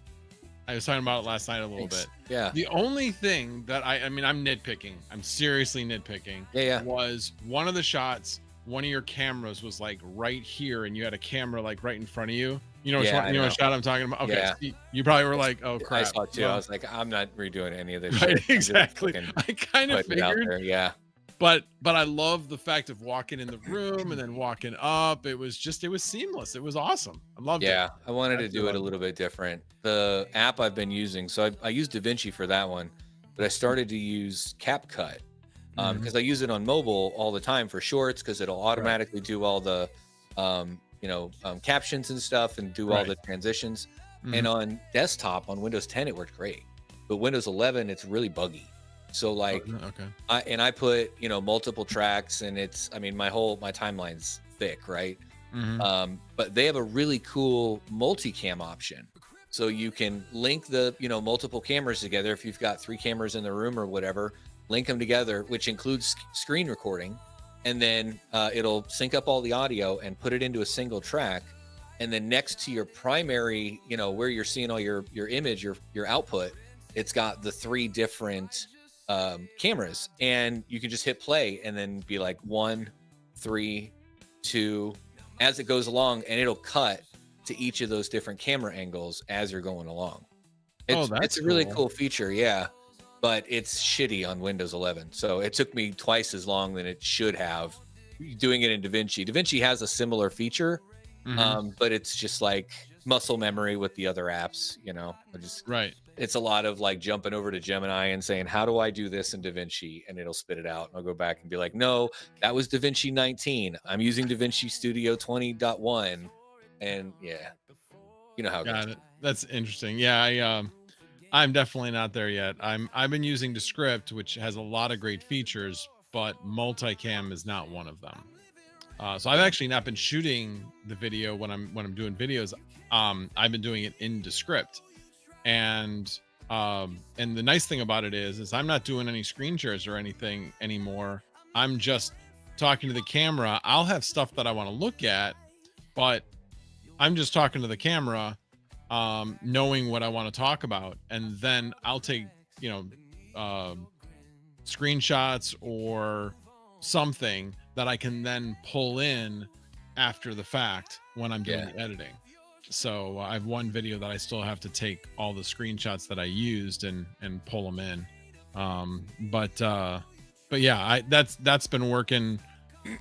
Speaker 3: I was talking about it last night a little
Speaker 4: Thanks.
Speaker 3: bit.
Speaker 4: Yeah.
Speaker 3: The only thing that I mean, I'm nitpicking. I'm seriously nitpicking.
Speaker 4: Yeah.
Speaker 3: Was one of the shots, one of your cameras was like right here, and you had a camera like right in front of you. You know,
Speaker 4: Yeah,
Speaker 3: you know what shot I'm talking about? Okay,
Speaker 4: Yeah.
Speaker 3: so you probably were like, "Oh crap!"
Speaker 4: I saw it too.
Speaker 3: Well,
Speaker 4: I was like, I'm not redoing any of this.
Speaker 3: right,
Speaker 4: Shit. I'm just
Speaker 3: exactly.
Speaker 4: fucking
Speaker 3: I kind of
Speaker 4: putting it out
Speaker 3: figured.
Speaker 4: there. Yeah.
Speaker 3: But I love the fact of walking in the room and then walking up. It was seamless. It was awesome. I loved it.
Speaker 4: Yeah, I wanted to
Speaker 3: Absolutely
Speaker 4: do it a
Speaker 3: loved
Speaker 4: little bit different. The app I've been using, so I use DaVinci for that one, but I started to use CapCut
Speaker 3: Mhm.
Speaker 4: because I use it on mobile all the time for shorts because it'll automatically do all the captions and stuff and do all
Speaker 3: Right.
Speaker 4: the transitions.
Speaker 3: Mhm.
Speaker 4: And on desktop on Windows 10 it worked great, but Windows 11 it's really buggy. So like
Speaker 3: Okay.
Speaker 4: I put multiple tracks and it's my timeline's thick, right?
Speaker 3: Mhm.
Speaker 4: But they have a really cool multicam option. So you can link the, multiple cameras together. If you've got 3 cameras in the room or whatever, link them together, which includes screen recording. And then it'll sync up all the audio and put it into a single track. And then next to your primary, where you're seeing all your image, your output, it's got the 3 different cameras. And you can just hit play and then be like 1, 3, 2, as it goes along, and it'll cut to each of those different camera angles as you're going along. It's a really cool feature, yeah, but it's shitty on Windows 11. So it took me twice as long than it should have doing it in DaVinci. DaVinci has a similar feature, but it's just like muscle memory with the other apps.
Speaker 3: Right.
Speaker 4: It's a lot of like jumping over to Gemini and saying, how do I do this in DaVinci? And it'll spit it out. And I'll go back and be like, no, that was DaVinci 19. I'm using DaVinci Studio 20.1. And yeah, you know how it
Speaker 3: Got
Speaker 4: goes.
Speaker 3: it. That's interesting. Yeah, I'm definitely not there yet. I've been using Descript, which has a lot of great features, but multicam is not one of them. So I've actually not been shooting the video when I'm doing videos. I've been doing it in Descript. And the nice thing about it is I'm not doing any screen shares or anything anymore. I'm just talking to the camera. I'll have stuff that I want to look at, but I'm just talking to the camera, knowing what I want to talk about, and then I'll take screenshots or something that I can then pull in after the fact when I'm doing the editing. So I have one video that I still have to take all the screenshots that I used and pull them in. But yeah, that's been working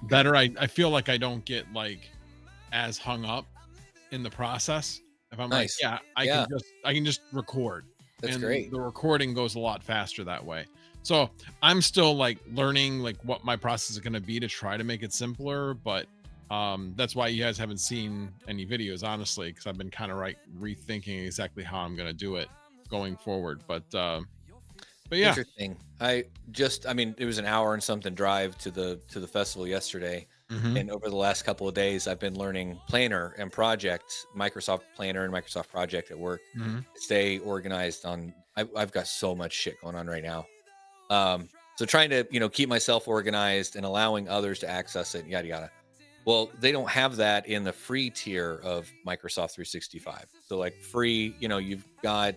Speaker 3: better. I feel like I don't get like as hung up in the process. If I'm
Speaker 4: Nice.
Speaker 3: like, I can just record.
Speaker 4: That's
Speaker 3: and
Speaker 4: great.
Speaker 3: The recording goes a lot faster that way. So I'm still like learning like what my process is going to be to try to make it simpler, but that's why you guys haven't seen any videos, honestly, because I've been kind of rethinking exactly how I'm going to do it going forward. But yeah.
Speaker 4: Interesting. It was an hour and something drive to the festival yesterday.
Speaker 3: Mhm.
Speaker 4: And over the last couple of days, I've been learning Planner and Project, Microsoft Planner and Microsoft Project at work.
Speaker 3: Mhm.
Speaker 4: Stay organized I've got so much shit going on right now. So trying to, keep myself organized and allowing others to access it, yada, yada. Well, they don't have that in the free tier of Microsoft 365. So like free, you've got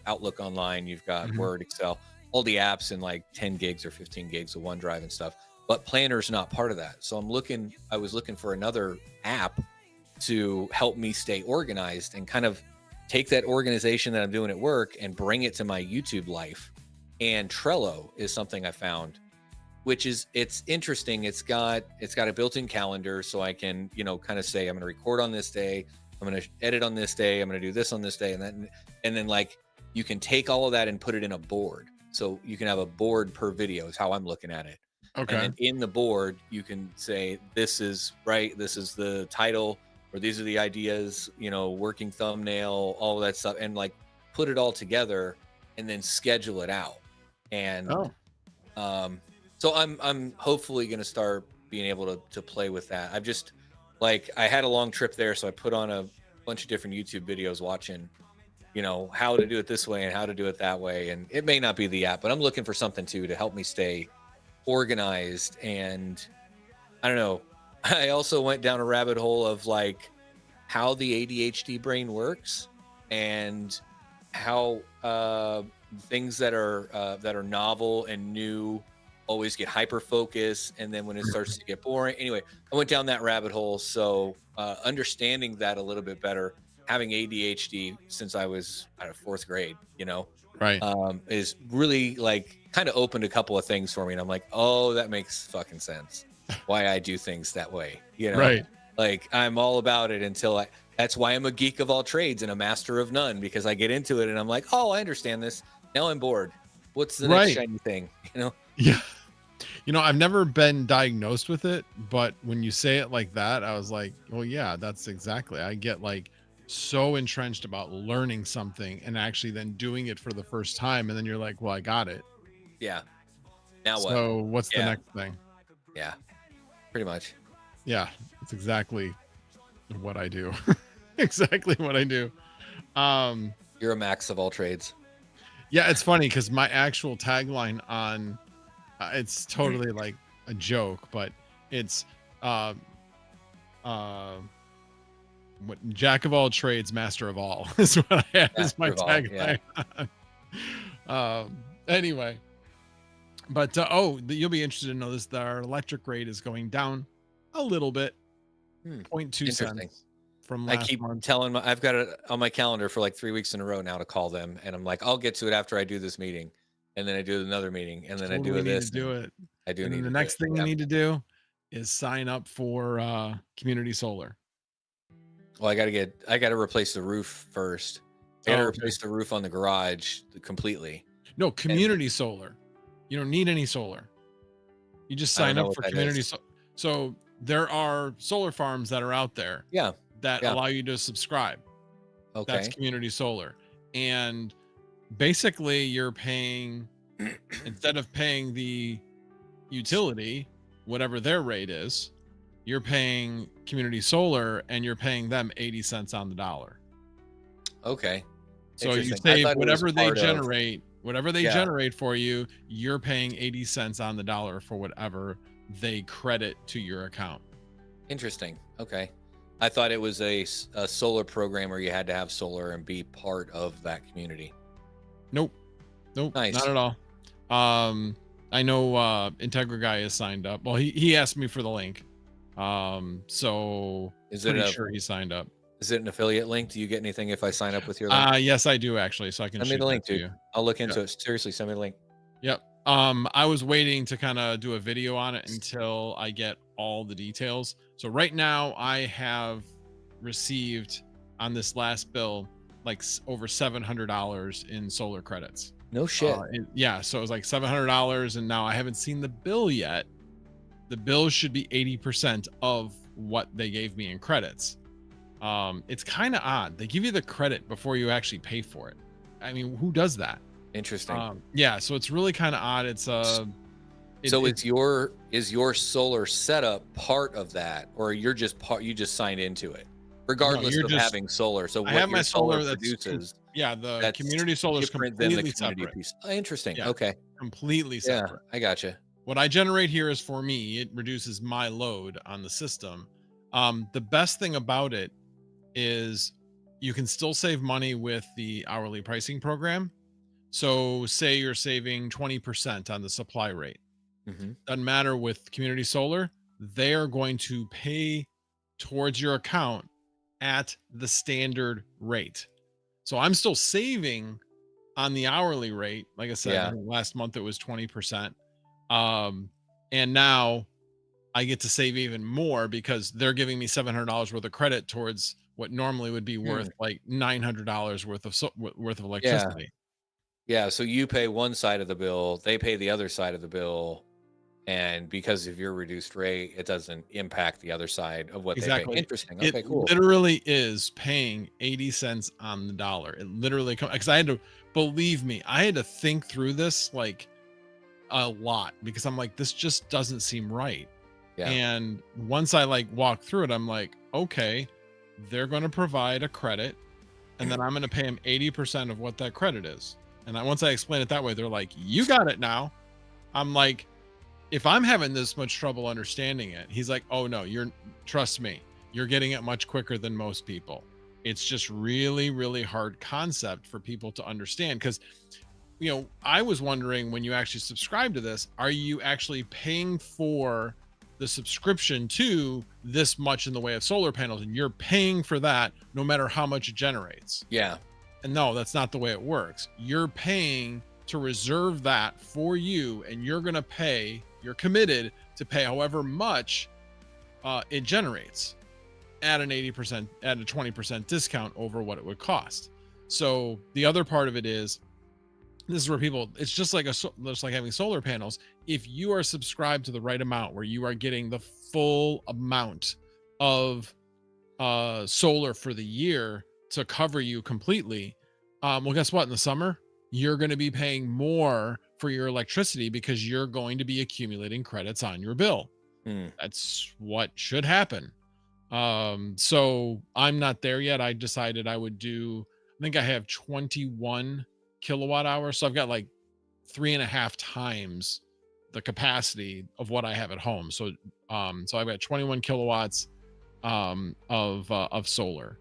Speaker 4: Outlook Online, you've got
Speaker 3: Mhm.
Speaker 4: Word, Excel, all the apps in like 10 gigs or 15 gigs of OneDrive and stuff. But Planner's not part of that. So I was looking for another app to help me stay organized and kind of take that organization that I'm doing at work and bring it to my YouTube life. And Trello is something I found, which it's interesting. It's got a built-in calendar, so I can, kind of say, I'm going to record on this day, I'm going to edit on this day, I'm going to do this on this day. And then like you can take all of that and put it in a board. So you can have a board per video is how I'm looking at it.
Speaker 3: Okay.
Speaker 4: And then in the board, you can say, this is right, this is the title, or these are the ideas, working thumbnail, all of that stuff, and like put it all together and then schedule it out. And so I'm hopefully going to start being able to play with that. I've just I had a long trip there, so I put on a bunch of different YouTube videos watching, how to do it this way and how to do it that way. And it may not be the app, but I'm looking for something to help me stay organized. And I don't know. I also went down a rabbit hole of like how the ADHD brain works and how things that are novel and new always get hyper focused, and then when it starts to get boring, anyway, I went down that rabbit hole. So understanding that a little bit better, having ADHD since I was out of fourth grade,
Speaker 3: Right.
Speaker 4: is really like kind of opened a couple of things for me, and I'm like, oh, that makes fucking sense why I do things that way,
Speaker 3: Right.
Speaker 4: like I'm all about it until that's why I'm a geek of all trades and a master of none, because I get into it and I'm like, oh, I understand this. Now I'm bored. What's the next
Speaker 3: Right.
Speaker 4: shiny thing?
Speaker 3: Yeah. I've never been diagnosed with it, but when you say it like that, I was like, well, yeah, that's exactly. I get like so entrenched about learning something and actually then doing it for the first time. And then you're like, well, I got it.
Speaker 4: Yeah. Now what?
Speaker 3: So what's the
Speaker 4: Yeah.
Speaker 3: next thing?
Speaker 4: Yeah. Pretty much.
Speaker 3: Yeah, it's exactly what I do. Exactly what I do.
Speaker 4: You're a max of all trades.
Speaker 3: Yeah, it's funny because my actual tagline on it's totally like a joke, but it's what jack of all trades, master of all is what I have as my
Speaker 4: Master of all,
Speaker 3: tagline. Anyway, but you'll be interested to know this: that our electric rate is going down a little bit, 0.2 cents from last
Speaker 4: I keep
Speaker 3: month.
Speaker 4: I've got it on my calendar for like 3 weeks in a row now to call them, and I'm like, I'll get to it after I do this meeting, and then I do another meeting, and then I do
Speaker 3: Totally need
Speaker 4: this.
Speaker 3: to do it.
Speaker 4: I do
Speaker 3: And
Speaker 4: need
Speaker 3: then the
Speaker 4: to
Speaker 3: next
Speaker 4: do it.
Speaker 3: thing you need to do is sign up for community solar.
Speaker 4: Well, I got to replace the roof first. I got to replace the roof on the garage completely.
Speaker 3: No, community solar. You don't need any solar. You just
Speaker 4: I don't
Speaker 3: sign
Speaker 4: know
Speaker 3: up
Speaker 4: what
Speaker 3: for
Speaker 4: that
Speaker 3: community.
Speaker 4: is.
Speaker 3: So there are solar farms that are out there
Speaker 4: Yeah.
Speaker 3: that
Speaker 4: Yeah.
Speaker 3: allow you to subscribe. That's
Speaker 4: Okay.
Speaker 3: community solar. And basically you're paying, instead of paying the utility, whatever their rate is, you're paying community solar and you're paying them 80 cents on the dollar.
Speaker 4: Okay.
Speaker 3: So you
Speaker 4: Interesting. I
Speaker 3: save
Speaker 4: thought it was
Speaker 3: whatever they
Speaker 4: part of-
Speaker 3: generate, whatever they
Speaker 4: Yeah.
Speaker 3: generate for you, you're paying 80 cents on the dollar for whatever they credit to your account.
Speaker 4: Interesting. Okay. I thought it was a solar program where you had to have solar and be part of that community.
Speaker 3: Nope,
Speaker 4: Nice.
Speaker 3: not at all. I know Integra guy is signed up. Well, he asked me for the link. So
Speaker 4: Is it
Speaker 3: pretty sure he signed up.
Speaker 4: Is it an affiliate link? Do you get anything if I sign up with your link?
Speaker 3: Yes, I do actually. So I can
Speaker 4: Send me
Speaker 3: shoot
Speaker 4: the link,
Speaker 3: that to
Speaker 4: dude.
Speaker 3: you.
Speaker 4: I'll look into it. Seriously, send me the link.
Speaker 3: Yep. I was waiting to kind of do a video on it until I get all the details. So right now I have received on this last bill like over $700 in solar credits.
Speaker 4: No shit.
Speaker 3: Yeah, so it was like $700, and now I haven't seen the bill yet. The bill should be 80% of what they gave me in credits. It's kind of odd. They give you the credit before you actually pay for it. I mean, who does that?
Speaker 4: Interesting.
Speaker 3: Yeah, so it's really kind of odd. It's
Speaker 4: So is your solar setup part of that, or you're just you just signed into it, regardless
Speaker 3: you're
Speaker 4: of
Speaker 3: just-
Speaker 4: having solar? So
Speaker 3: I
Speaker 4: what
Speaker 3: have
Speaker 4: your
Speaker 3: my solar that's
Speaker 4: produces,
Speaker 3: yeah, the
Speaker 4: that's
Speaker 3: community solar is
Speaker 4: different than the
Speaker 3: completely
Speaker 4: community
Speaker 3: separate.
Speaker 4: piece. Oh, interesting.
Speaker 3: Yeah.
Speaker 4: Okay.
Speaker 3: Completely
Speaker 4: Yeah,
Speaker 3: separate.
Speaker 4: I gotcha.
Speaker 3: What I generate here is for me. It reduces my load on the system. The best thing about it is you can still save money with the hourly pricing program. So say you're saving 20% on the supply rate.
Speaker 4: Mm-hmm.
Speaker 3: Doesn't matter with community solar. They are going to pay towards your account at the standard rate. So I'm still saving on the hourly rate. Like I said,
Speaker 4: Yeah.
Speaker 3: I think last month it was 20%. And now I get to save even more because they're giving me $700 worth of credit towards what normally would be worth like $900 worth of electricity.
Speaker 4: Yeah. So you pay one side of the bill, they pay the other side of the bill. And because of your reduced rate, it doesn't impact the other side of what they pay. Interesting. Okay,
Speaker 3: It
Speaker 4: cool.
Speaker 3: literally is paying 80 cents on the dollar. It literally comes because I had to, believe me, I had to think through this like a lot because I'm like, this just doesn't seem right.
Speaker 4: Yeah.
Speaker 3: And once I like walk through it, I'm like, okay, they're going to provide a credit and then I'm going to pay them 80% of what that credit is. And once I explain it that way, they're like, you got it now. I'm like, if I'm having this much trouble understanding it, he's like, oh no, trust me, you're getting it much quicker than most people. It's just really, really hard concept for people to understand. Because, you know, I was wondering, when you actually subscribe to this, are you actually paying for the subscription to this much in the way of solar panels, and you're paying for that no matter how much it generates?
Speaker 4: Yeah.
Speaker 3: And no, that's not the way it works. You're paying to reserve that for you, and you're committed to pay however much it generates at an 80%, at a 20% discount over what it would cost. So the other part of it is, this is where people, it's just like having solar panels. If you are subscribed to the right amount, where you are getting the full amount of solar for the year to cover you completely, well, guess what? In the summer, you're going to be paying more for your electricity because you're going to be accumulating credits on your bill. That's what should happen. So I'm not there yet. I decided I would do, I think I have 21 kilowatt hours. So I've got like 3.5 times the capacity of what I have at home. So, so I've got 21 kilowatts, of solar.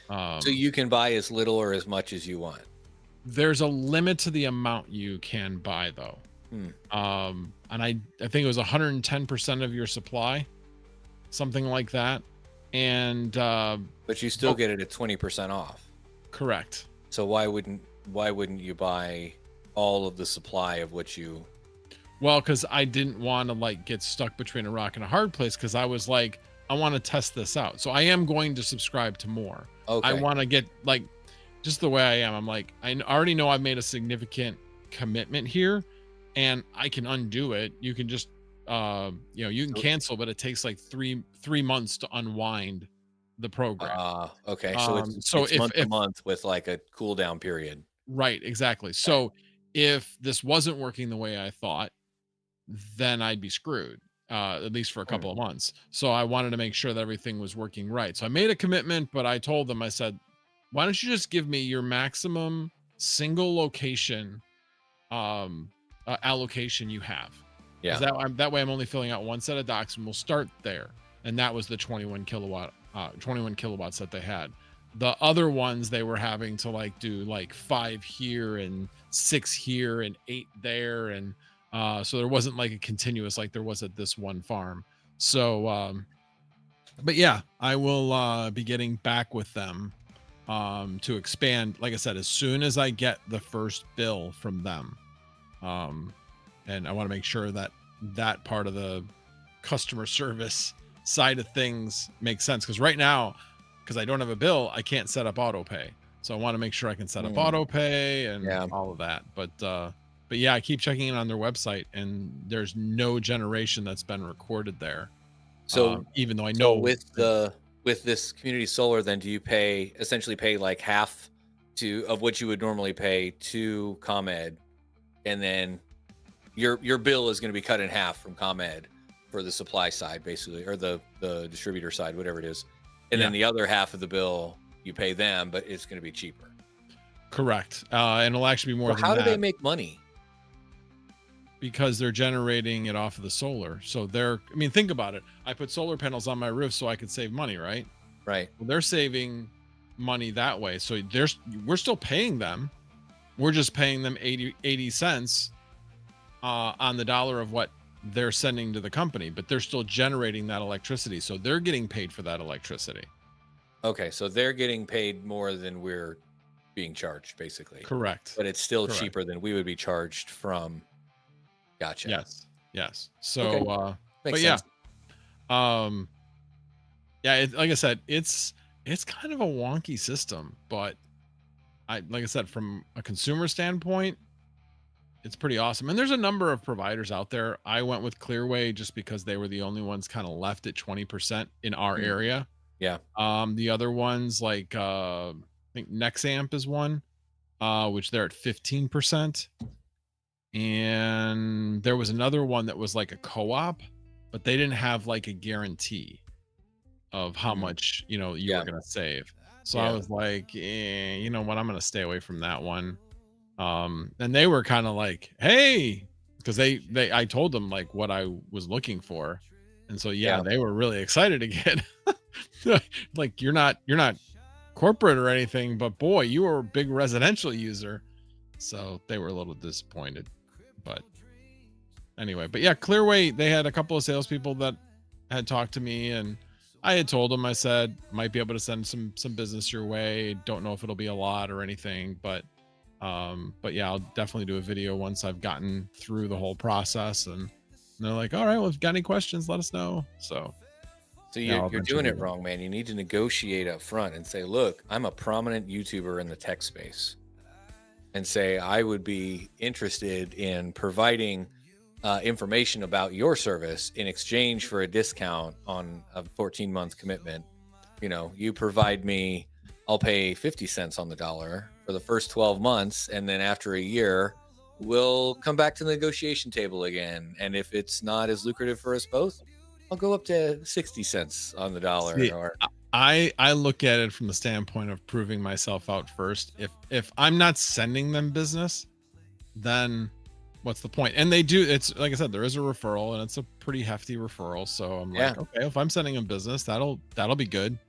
Speaker 4: So you can buy as little or as much as you want.
Speaker 3: There's a limit to the amount you can buy, though. And I think it was 110% of your supply, something like that. And
Speaker 4: but you still get it at 20% off.
Speaker 3: Correct.
Speaker 4: So why wouldn't you buy all of the supply of what you?
Speaker 3: Well, because I didn't want to like get stuck between a rock and a hard place, because I was like, I want to test this out. So I am going to subscribe to more. Okay. I want to get, like, just the way I am. I'm like, I already know I've made a significant commitment here, and I can undo it. You can just, you know, you can cancel, but it takes like three months to unwind the program.
Speaker 4: Okay. So it's month to month with like a cool down period.
Speaker 3: Right. Exactly. So if this wasn't working the way I thought, then I'd be screwed, at least for a couple of months. So I wanted to make sure that everything was working right. So I made a commitment, but I told them, I said, why don't you just give me your maximum single location allocation you have? Yeah. That way I'm only filling out one set of docks, and we'll start there. And that was the 21 kilowatts that they had. The other ones, they were having to like do like 5 here and 6 here and 8 there. And so there wasn't like a continuous like there was at this one farm. So, but yeah, I will be getting back with them to expand, like I said, as soon as I get the first bill from them. And I want to make sure that that part of the customer service side of things makes sense. Because right now, because I don't have a bill, I can't set up auto pay. So I want to make sure I can set up auto pay and all of that. But yeah, I keep checking in on their website, and there's no generation that's been recorded there.
Speaker 4: So
Speaker 3: even though I know
Speaker 4: with this community solar, then do you essentially pay like half of what you would normally pay to ComEd, and then your bill is going to be cut in half from ComEd for the supply side, basically, or the distributor side, whatever it is. And then the other half of the bill, you pay them, but it's going to be cheaper.
Speaker 3: Correct. And it'll actually be more than that.
Speaker 4: How do they make money?
Speaker 3: Because they're generating it off of the solar. So I mean, think about it. I put solar panels on my roof so I could save money, right?
Speaker 4: Right.
Speaker 3: Well, they're saving money that way. So we're still paying them. We're just paying them 80 cents on the dollar of what they're sending to the company, but they're still generating that electricity. So they're getting paid for that electricity.
Speaker 4: Okay. So they're getting paid more than we're being charged, basically.
Speaker 3: Correct.
Speaker 4: But it's still cheaper than we would be charged from. Gotcha.
Speaker 3: Yes. So,
Speaker 4: but yeah,
Speaker 3: like I said, it's kind of a wonky system, but like I said, from a consumer standpoint, it's pretty awesome. And there's a number of providers out there. I went with Clearway just because they were the only ones kind of left at 20% in our area.
Speaker 4: Yeah.
Speaker 3: The other ones, like I think Nexamp is one, which they're at 15%. And there was another one that was like a co-op, but they didn't have like a guarantee of how much, you were going to save. So I was like, you know what, I'm going to stay away from that one. And they were kind of like, hey, because I told them like what I was looking for. And so, they were really excited to get like, you're not corporate or anything, but boy, you were a big residential user. So they were a little disappointed. But anyway, but yeah, Clearway, they had a couple of salespeople that had talked to me, and I had told them, I said, might be able to send some business your way. Don't know if it'll be a lot or anything, but yeah, I'll definitely do a video once I've gotten through the whole process. And they're like, all right, well, if you've got any questions, let us know. So
Speaker 4: you're doing it wrong, man. You need to negotiate up front and say, look, I'm a prominent YouTuber in the tech space, and say I would be interested in providing information about your service in exchange for a discount on a 14-month commitment. You know, you provide me, I'll pay 50 cents on the dollar for the first 12 months. And then after a year, we'll come back to the negotiation table again. And if it's not as lucrative for us both, I'll go up to 60 cents on the dollar.
Speaker 3: See, I look at it from the standpoint of proving myself out first. If I'm not sending them business, then what's the point? And they do, it's like I said, there is a referral, and it's a pretty hefty referral. So I'm like, okay, if I'm sending them business, that'll be good.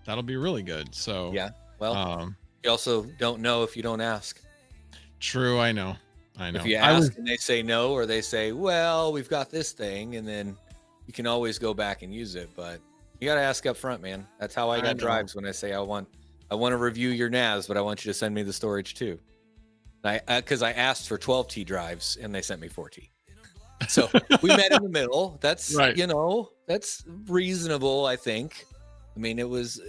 Speaker 3: That'll be really good. So
Speaker 4: yeah, well, you also don't know if you don't ask.
Speaker 3: True, I know.
Speaker 4: If you ask and they say no, or they say, well, we've got this thing, and then you can always go back and use it, but you got to ask up front, man. That's how I got drives when I say I want to review your NAS, but I want you to send me the storage too. Because I asked for 12T drives and they sent me 4T. So we met in the middle. That's right. You know, that's reasonable, I think. I mean, it was,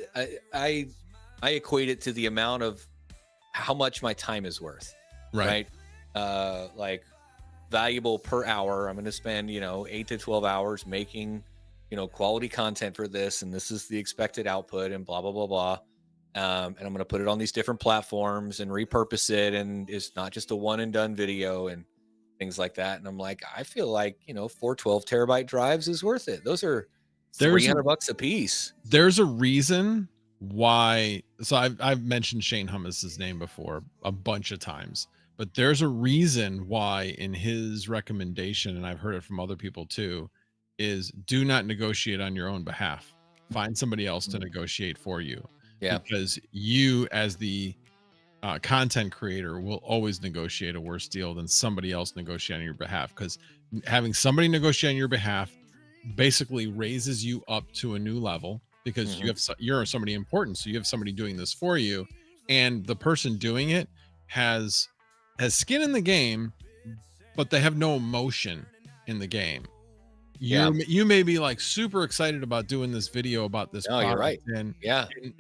Speaker 4: I equate it to the amount of how much my time is worth. Right. Like valuable per hour. I'm going to spend, 8 to 12 hours making, quality content for this. And this is the expected output and blah, blah, blah, blah. And I'm going to put it on these different platforms and repurpose it. And it's not just a one and done video and things like that. And I'm like, I feel like, 4 12 terabyte drives is worth it. Those are $300 a piece.
Speaker 3: There's a reason why. So I've mentioned Shane Hummus's name before a bunch of times, but there's a reason why in his recommendation, and I've heard it from other people too, is do not negotiate on your own behalf. Find somebody else to negotiate for you. Yeah, because you as the content creator will always negotiate a worse deal than somebody else negotiating on your behalf, because having somebody negotiate on your behalf basically raises you up to a new level, because you're somebody important, so you have somebody doing this for you, and the person doing it has skin in the game, but they have no emotion in the game. You may be like super excited about doing this video about this product,
Speaker 4: you're right.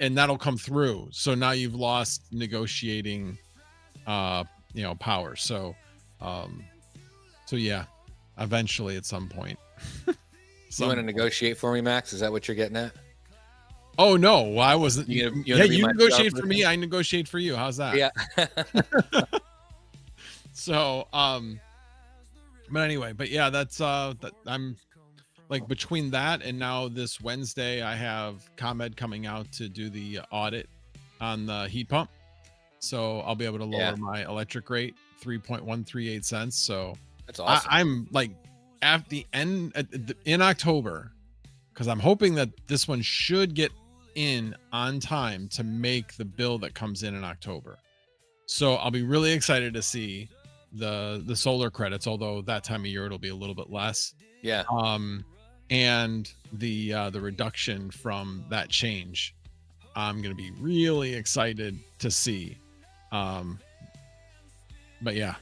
Speaker 3: and that'll come through. So now you've lost negotiating power. So yeah, eventually at some point.
Speaker 4: You want to negotiate for me, Max? Is that what you're getting at?
Speaker 3: Oh no, I wasn't. You negotiate for me, I negotiate for you. How's that?
Speaker 4: Yeah.
Speaker 3: So but anyway, but yeah, that's that I'm like, between that and now this Wednesday, I have ComEd coming out to do the audit on the heat pump. So I'll be able to lower my electric rate 3.138 cents. So
Speaker 4: that's awesome.
Speaker 3: I'm like at the end in October, because I'm hoping that this one should get in on time to make the bill that comes in October. So I'll be really excited to see the solar credits, although that time of year it'll be a little bit less.
Speaker 4: Yeah.
Speaker 3: And the reduction from that change, I'm gonna be really excited to see. But yeah.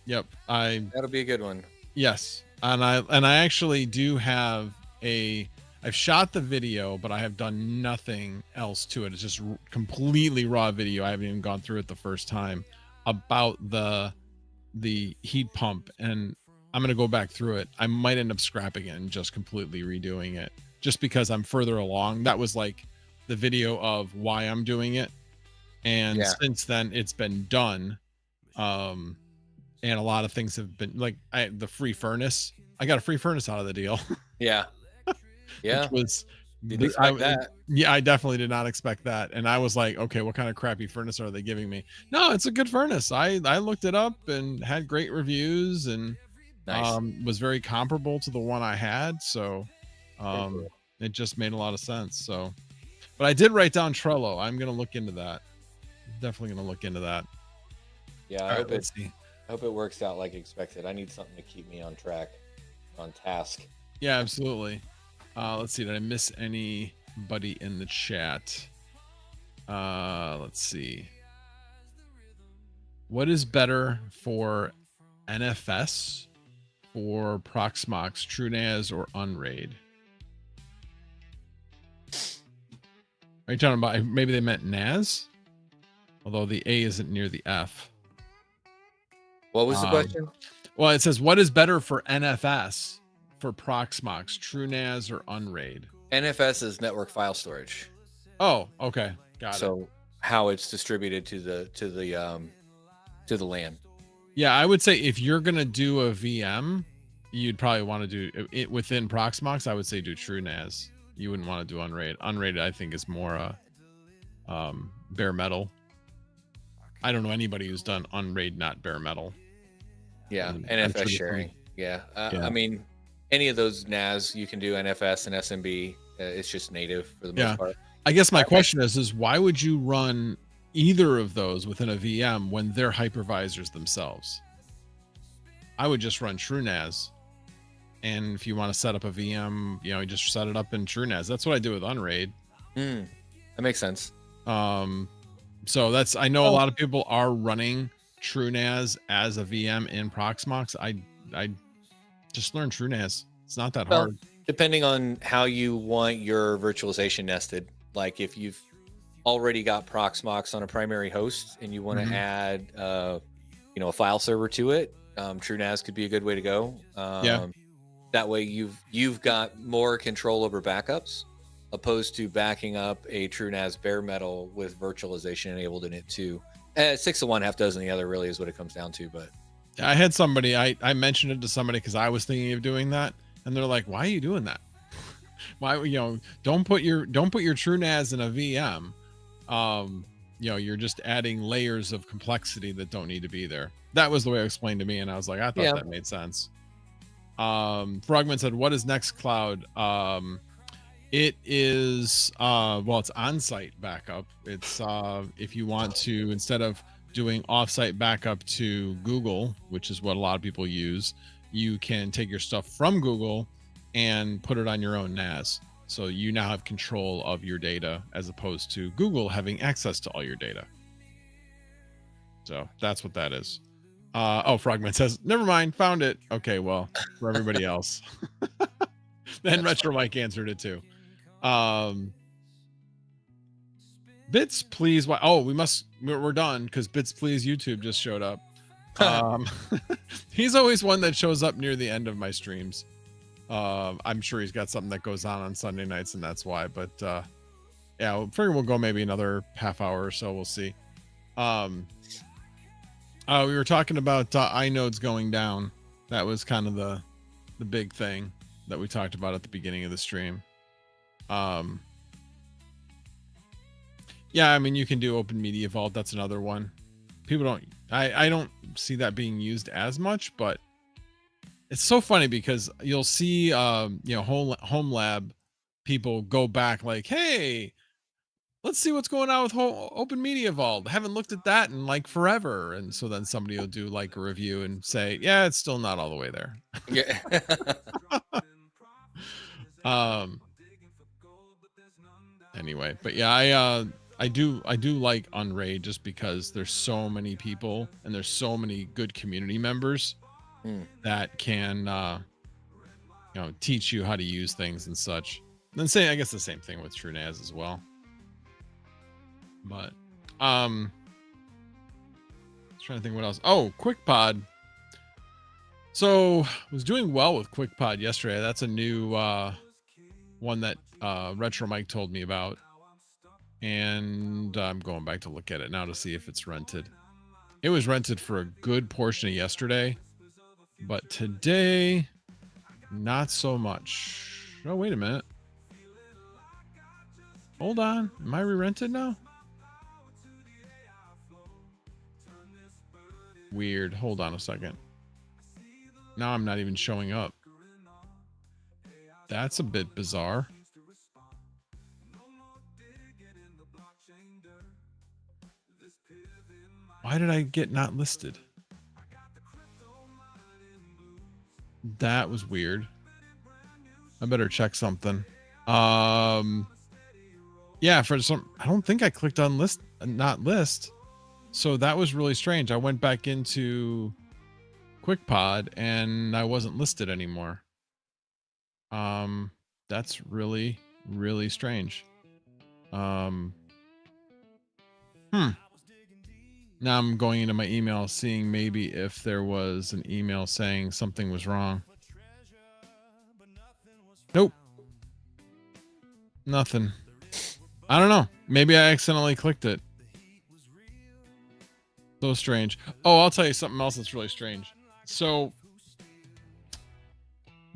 Speaker 3: Yep.
Speaker 4: That'll be a good one.
Speaker 3: Yes. And I actually do have I've shot the video, but I have done nothing else to it. It's just completely raw video. I haven't even gone through it the first time, about the heat pump, and I'm going to go back through it. I might end up scrapping it and just completely redoing it, just because I'm further along. That was like the video of why I'm doing it. And since then it's been done. And a lot of things have been like the free furnace. I got a free furnace out of the deal.
Speaker 4: Yeah. Yeah.
Speaker 3: Which was,
Speaker 4: didn't expect that.
Speaker 3: Yeah, I definitely did not expect that. And I was like, okay, what kind of crappy furnace are they giving me? No, it's a good furnace. I looked it up and had great reviews, and was very comparable to the one I had. So it just made a lot of sense. So, But I did write down Trello. I'm gonna look into that. Definitely gonna look into that.
Speaker 4: Yeah,
Speaker 3: All right, let's see.
Speaker 4: I hope it works out like expected. I need something to keep me on track, on task.
Speaker 3: Yeah, absolutely. Let's see. Did I miss anybody in the chat? Let's see. What is better for NFS, for Proxmox, TrueNAS, or Unraid? Are you talking about, maybe they meant NAS? Although the A isn't near the F.
Speaker 4: What was the question?
Speaker 3: Well, it says, what is better for NFS, for Proxmox, TrueNAS, or Unraid?
Speaker 4: NFS is network file storage.
Speaker 3: Oh, okay. Got it.
Speaker 4: So how it's distributed to the LAN.
Speaker 3: Yeah, I would say if you're going to do a VM, you'd probably want to do it within Proxmox. I would say do TrueNAS. You wouldn't want to do Unraid. Unraid, I think, is more bare metal. I don't know anybody who's done Unraid, not bare metal.
Speaker 4: Yeah, NFS sharing. Yeah. I mean, any of those NAS, you can do NFS and SMB. It's just native for the most part.
Speaker 3: I guess my question is why would you run either of those within a VM when they're hypervisors themselves? I would just run TrueNAS. And if you want to set up a VM, you just set it up in TrueNAS. That's what I do with Unraid.
Speaker 4: That makes sense.
Speaker 3: So I know a lot of people are running TrueNAS as a VM in Proxmox. I just learned TrueNAS. It's not that hard.
Speaker 4: Depending on how you want your virtualization nested. Like if you've already got Proxmox on a primary host and you want to add a file server to it, TrueNAS could be a good way to go. That way you've got more control over backups, opposed to backing up a TrueNAS bare metal with virtualization enabled in it too. 6 of one, half dozen the other really is what it comes down to. But
Speaker 3: I had somebody, I mentioned it to somebody because I was thinking of doing that, and they're like, "Why are you doing that? Why don't put your TrueNAS in a VM? You're just adding layers of complexity that don't need to be there." That was the way it explained to me, and I was like, I thought that made sense. Frogman said, "What is Nextcloud?" It is it's on-site backup. It's if you want to, instead of doing off-site backup to Google, which is what a lot of people use, you can take your stuff from Google and put it on your own NAS. So you now have control of your data as opposed to Google having access to all your data. So that's what that is. Frogman says, never mind, found it. Okay, well, for everybody else. Then Retro Mike answered it too. Bits Please. We're done because Bits Please YouTube just showed up. He's always one that shows up near the end of my streams. I'm sure he's got something that goes on Sunday nights, and that's why. But I figure we'll go maybe another half hour or so. We'll see. We were talking about iNodez going down. That was kind of the big thing that we talked about at the beginning of the stream. I mean, you can do Open Media Vault. That's another one. People I don't see that being used as much, but it's so funny because you'll see, home lab people go back like, hey, let's see what's going on with Open Media Vault. I haven't looked at that in like forever. And so then somebody will do like a review and say, yeah, it's still not all the way there.
Speaker 4: Yeah.
Speaker 3: Anyway, but yeah, I do like Unraid just because there's so many people and there's so many good community members that can teach you how to use things and such. And then I guess the same thing with TrueNAS as well. But I was trying to think what else. Oh, QuickPod. So was doing well with QuickPod yesterday. That's a new one that Retro Mike told me about. And I'm going back to look at it now to see if it's rented. It was rented for a good portion of yesterday, but today, not so much. Oh, wait a minute. Hold on. Am I re-rented now? Weird. Hold on a second. Now I'm not even showing up. That's a bit bizarre. Why did I get not listed? That was weird. I better check something. Yeah, for some, I don't think I clicked on not list. So that was really strange. I went back into QuickPod and I wasn't listed anymore. That's really, really strange. Now I'm going into my email, seeing maybe if there was an email saying something was wrong. Nope. Nothing. I don't know. Maybe I accidentally clicked it. So strange. Oh, I'll tell you something else that's really strange. So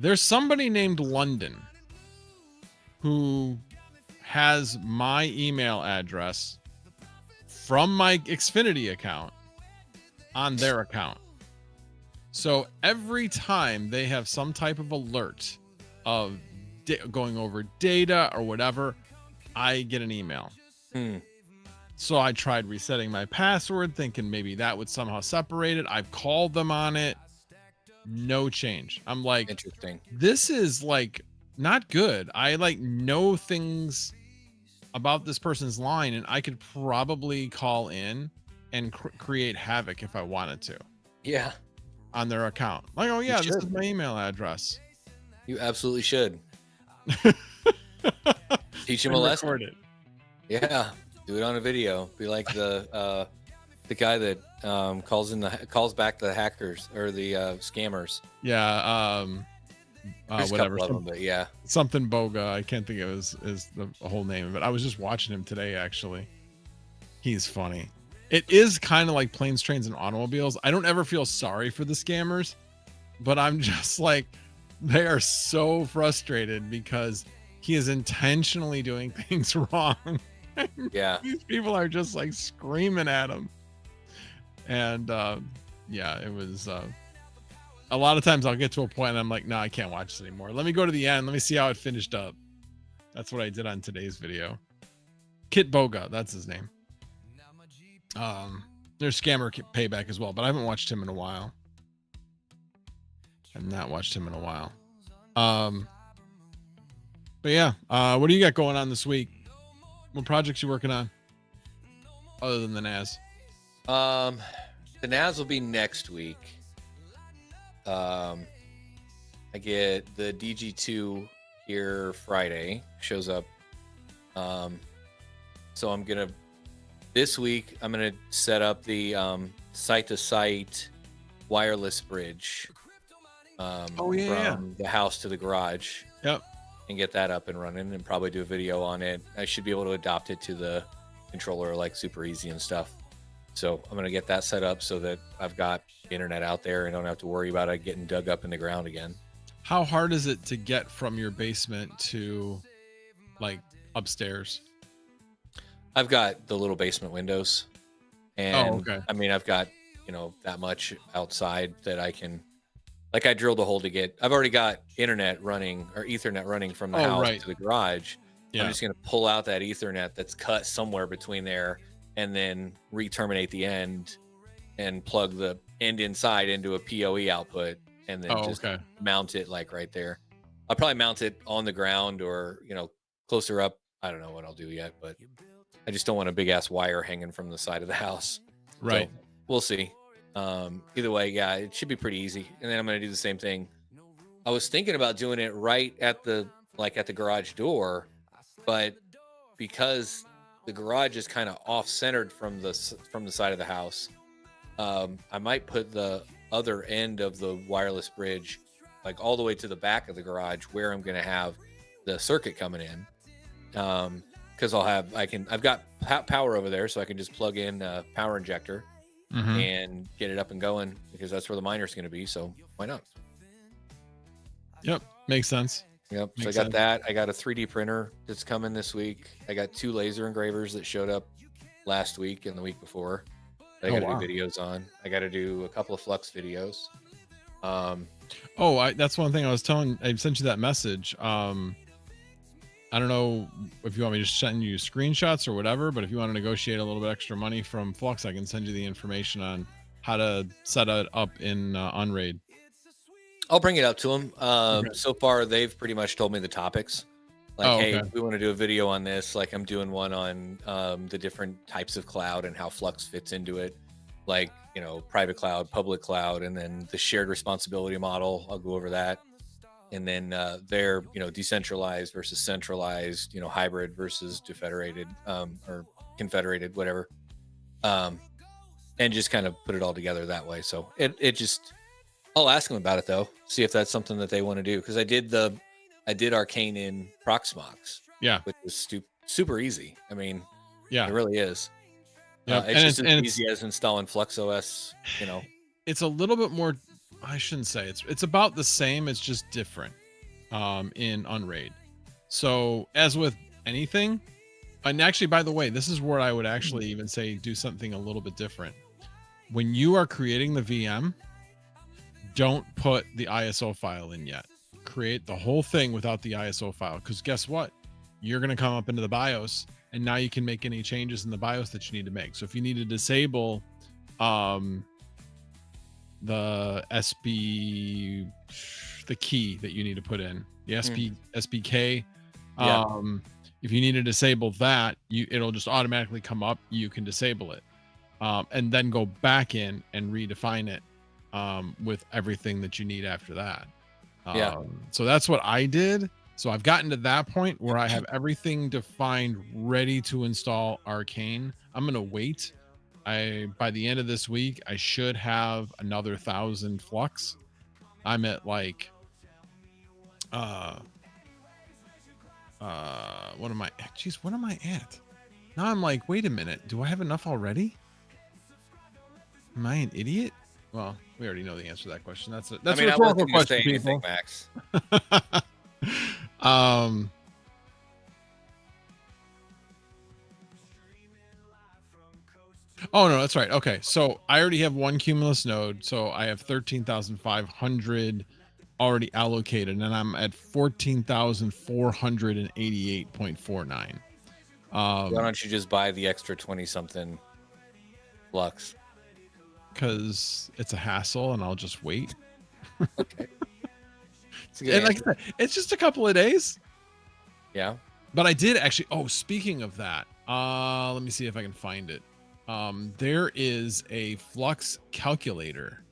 Speaker 3: there's somebody named London who has my email address from my Xfinity account on their account. So every time they have some type of alert of going over data or whatever, I get an email. So I tried resetting my password, thinking maybe that would somehow separate it. I've called them on it. No change. I'm like,
Speaker 4: Interesting.
Speaker 3: This is like not good. I like know things about this person's line, and I could probably call in and create havoc if I wanted to.
Speaker 4: Yeah.
Speaker 3: On their account. Like, oh yeah, this is my email address.
Speaker 4: You absolutely should. Teach him a lesson.
Speaker 3: Record it.
Speaker 4: Yeah. Do it on a video. Be like the guy that calls back the hackers or the scammers.
Speaker 3: Yeah. Whatever.
Speaker 4: Of them, but yeah.
Speaker 3: Something Boga. I can't think of is the whole name of it. I was just watching him today, actually. He's funny. It is kind of like planes, trains, and automobiles. I don't ever feel sorry for the scammers, but I'm just like, they are so frustrated because he is intentionally doing things wrong.
Speaker 4: Yeah.
Speaker 3: These people are just like screaming at him. And yeah, it was a lot of times I'll get to a point and I'm like, no, I can't watch this anymore. Let me go to the end. Let me see how it finished up. That's what I did on today's video. Kit Boga, that's his name. There's Scammer Payback as well, but I haven't watched him in a while. I've not watched him in a while. But yeah, what do you got going on this week? What projects you working on other than the NAS?
Speaker 4: The NAS will be next week. I get the DG2 here Friday, shows up. So this week I'm gonna set up the site-to-site wireless bridge from the house to the garage.
Speaker 3: Yep.
Speaker 4: And get that up and running and probably do a video on it. I should be able to adopt it to the controller like super easy and stuff. So I'm going to get that set up so that I've got the internet out there and don't have to worry about it getting dug up in the ground again.
Speaker 3: How hard is it to get from your basement to like upstairs?
Speaker 4: I've got the little basement windows and
Speaker 3: okay.
Speaker 4: I mean, I've got, that much outside that I can, like I drilled a hole to get, I've already got internet running or ethernet running from the house to the garage. Yeah. I'm just going to pull out that ethernet that's cut somewhere between there and then re-terminate the end and plug the end inside into a PoE output and then mount it like right there. I'll probably mount it on the ground or, closer up. I don't know what I'll do yet, but I just don't want a big ass wire hanging from the side of the house.
Speaker 3: Right.
Speaker 4: So we'll see. Either way, yeah, it should be pretty easy. And then I'm going to do the same thing. I was thinking about doing it right at the garage door, but because the garage is kind of off-centered from the side of the house, I might put the other end of the wireless bridge like all the way to the back of the garage where I'm going to have the circuit coming in. Because I've got power over there, so I can just plug in a power injector. Mm-hmm. And get it up and going because that's where the miner's going to be. So why not?
Speaker 3: Yep. Makes sense.
Speaker 4: Yep. So I got that. I got a 3D printer that's coming this week. I got 2 laser engravers that showed up last week and the week before. I got to do videos on. I got to do a couple of Flux videos.
Speaker 3: That's one thing I was telling. I sent you that message. I don't know if you want me to send you screenshots or whatever, but if you want to negotiate a little bit extra money from Flux, I can send you the information on how to set it up in Unraid.
Speaker 4: I'll bring it up to them.
Speaker 3: Okay.
Speaker 4: So far, they've pretty much told me the topics. Like,
Speaker 3: Oh,
Speaker 4: hey,
Speaker 3: okay.
Speaker 4: we want to do a video on this. Like, I'm doing one on the different types of cloud and how Flux fits into it. Like, you know, private cloud, public cloud, and then the shared responsibility model. I'll go over that. And then their, you know, decentralized versus centralized, you know, hybrid versus defederated or confederated, whatever. And just kind of put it all together that way. So it just, I'll ask them about it though. See if that's something that they want to do. Cause I did Arcane in Proxmox,
Speaker 3: Yeah.
Speaker 4: which was super easy. I mean,
Speaker 3: Yeah.
Speaker 4: it really is.
Speaker 3: Yep.
Speaker 4: It's just as easy as installing Flux OS, you know.
Speaker 3: It's a little bit more, I shouldn't say it's about the same. It's just different in Unraid. So as with anything, and actually, by the way, this is where I would actually even say do something a little bit different. When you are creating the VM, don't put the ISO file in yet. Create the whole thing without the ISO file, because guess what? You're going to come up into the BIOS, and now you can make any changes in the BIOS that you need to make. So if you need to disable the SB, the key that you need to put in, the SBK, if you need to disable that, it'll just automatically come up. You can disable it, and then go back in and redefine it with everything that you need after that. So that's what I did. So I've gotten to that point where I have everything defined, ready to install Arcane. I'm going to wait. By the end of this week, I should have another 1,000 Flux. I'm at like, what am I? Geez, what am I at? Now I'm like, wait a minute. Do I have enough already? Am I an idiot? Well, we already know the answer to that question. That's a rhetorical question, people.
Speaker 4: Max.
Speaker 3: Oh no, that's right. Okay, so I already have one Cumulus node, so I have 13,500 already allocated, and I'm at 14,488.49.
Speaker 4: Why don't you just buy the extra 20 something Flux?
Speaker 3: Because it's a hassle, and I'll just wait.
Speaker 4: Okay.
Speaker 3: And like I said, it's just a couple of days.
Speaker 4: Yeah.
Speaker 3: But I did actually. Oh, speaking of that, let me see if I can find it. There is a Flux calculator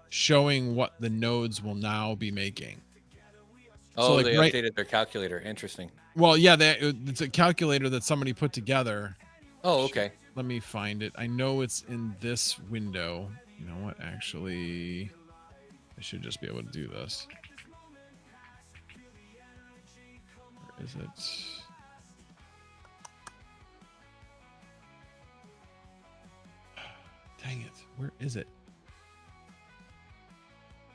Speaker 3: showing what the nodes will now be making.
Speaker 4: Oh, so like, they updated their calculator. Interesting.
Speaker 3: Well, yeah, it's a calculator that somebody put together.
Speaker 4: Oh, okay.
Speaker 3: Let me find it. I know it's in this window. You know what? Actually, I should just be able to do this. Where is it? Dang it. Where is it?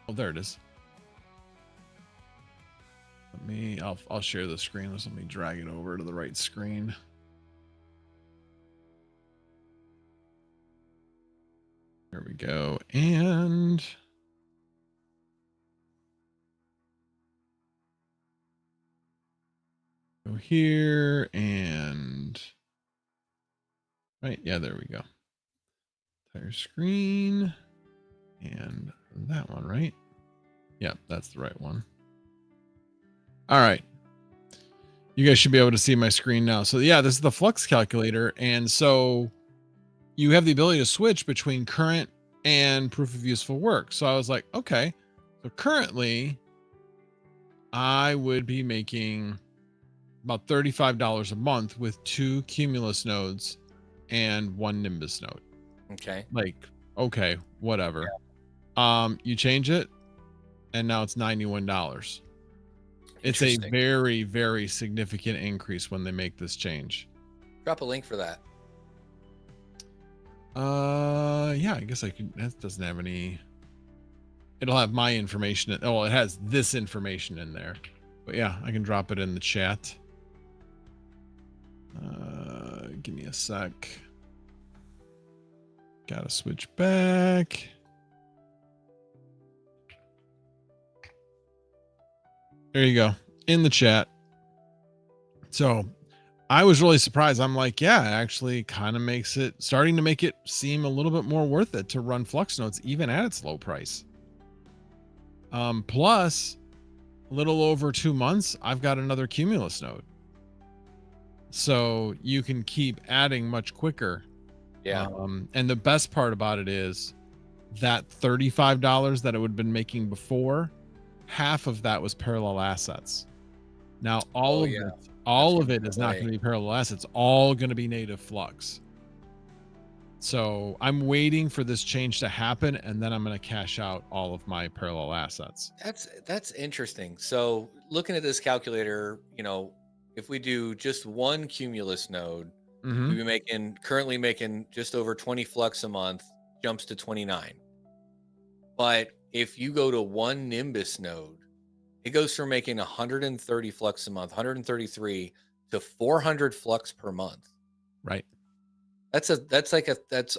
Speaker 3: Oh, there it is. I'll share the screen. Let me drag it over to the right screen. There we go. And go here and right. Yeah, there we go. Entire screen and that one, right? Yeah, that's the right one. All right. You guys should be able to see my screen now. So yeah, this is the Flux calculator. And so you have the ability to switch between current and proof of useful work. So I was like, okay, so currently I would be making about $35 a month with 2 Cumulus nodes and 1 Nimbus node.
Speaker 4: Okay.
Speaker 3: Like, okay, whatever. Yeah. You change it and now it's $91. It's a very, very significant increase when they make this change.
Speaker 4: Drop a link for that.
Speaker 3: Yeah, I guess I could. That doesn't have any. It'll have my information. Oh, it has this information in there. But yeah, I can drop it in the chat. Give me a sec. Gotta switch back. There you go. In the chat. So I was really surprised. I'm like, yeah, it actually kind of makes it starting to make it seem a little bit more worth it to run Flux nodes even at its low price. Plus a little over 2 months, I've got another Cumulus node. So you can keep adding much quicker.
Speaker 4: Yeah.
Speaker 3: And the best part about it is that $35 that it would have been making before, half of that was parallel assets. Now all of it is not going to be parallel assets, all going to be native Flux. So I'm waiting for this change to happen, and then I'm going to cash out all of my parallel assets.
Speaker 4: That's interesting. So looking at this calculator, if we do just one Cumulus node, we'd be currently making just over 20 Flux a month, jumps to 29. But if you go to one Nimbus node, it goes from making 130 Flux a month, 133 to 400 Flux per month.
Speaker 3: Right.
Speaker 4: That's a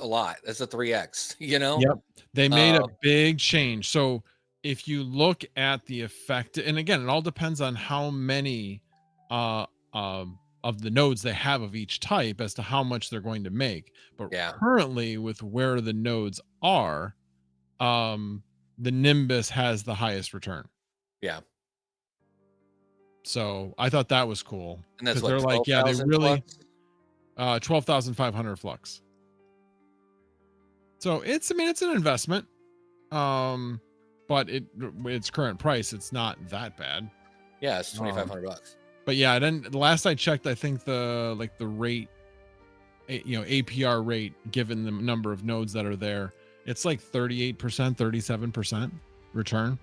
Speaker 4: lot. That's a 3x,
Speaker 3: Yep. They made a big change. So if you look at the effect, and again, it all depends on how many of the nodes they have of each type as to how much they're going to make. But currently, with where the nodes are, the Nimbus has the highest return.
Speaker 4: Yeah.
Speaker 3: So I thought that was cool.
Speaker 4: And that's
Speaker 3: what they're like, yeah, they really 12,500 Flux. So it's an investment. But its current price, it's not that bad.
Speaker 4: Yeah, it's $2,500.
Speaker 3: But yeah, then the last I checked, I think the rate, APR rate, given the number of nodes that are there, it's like 38%, 37% return.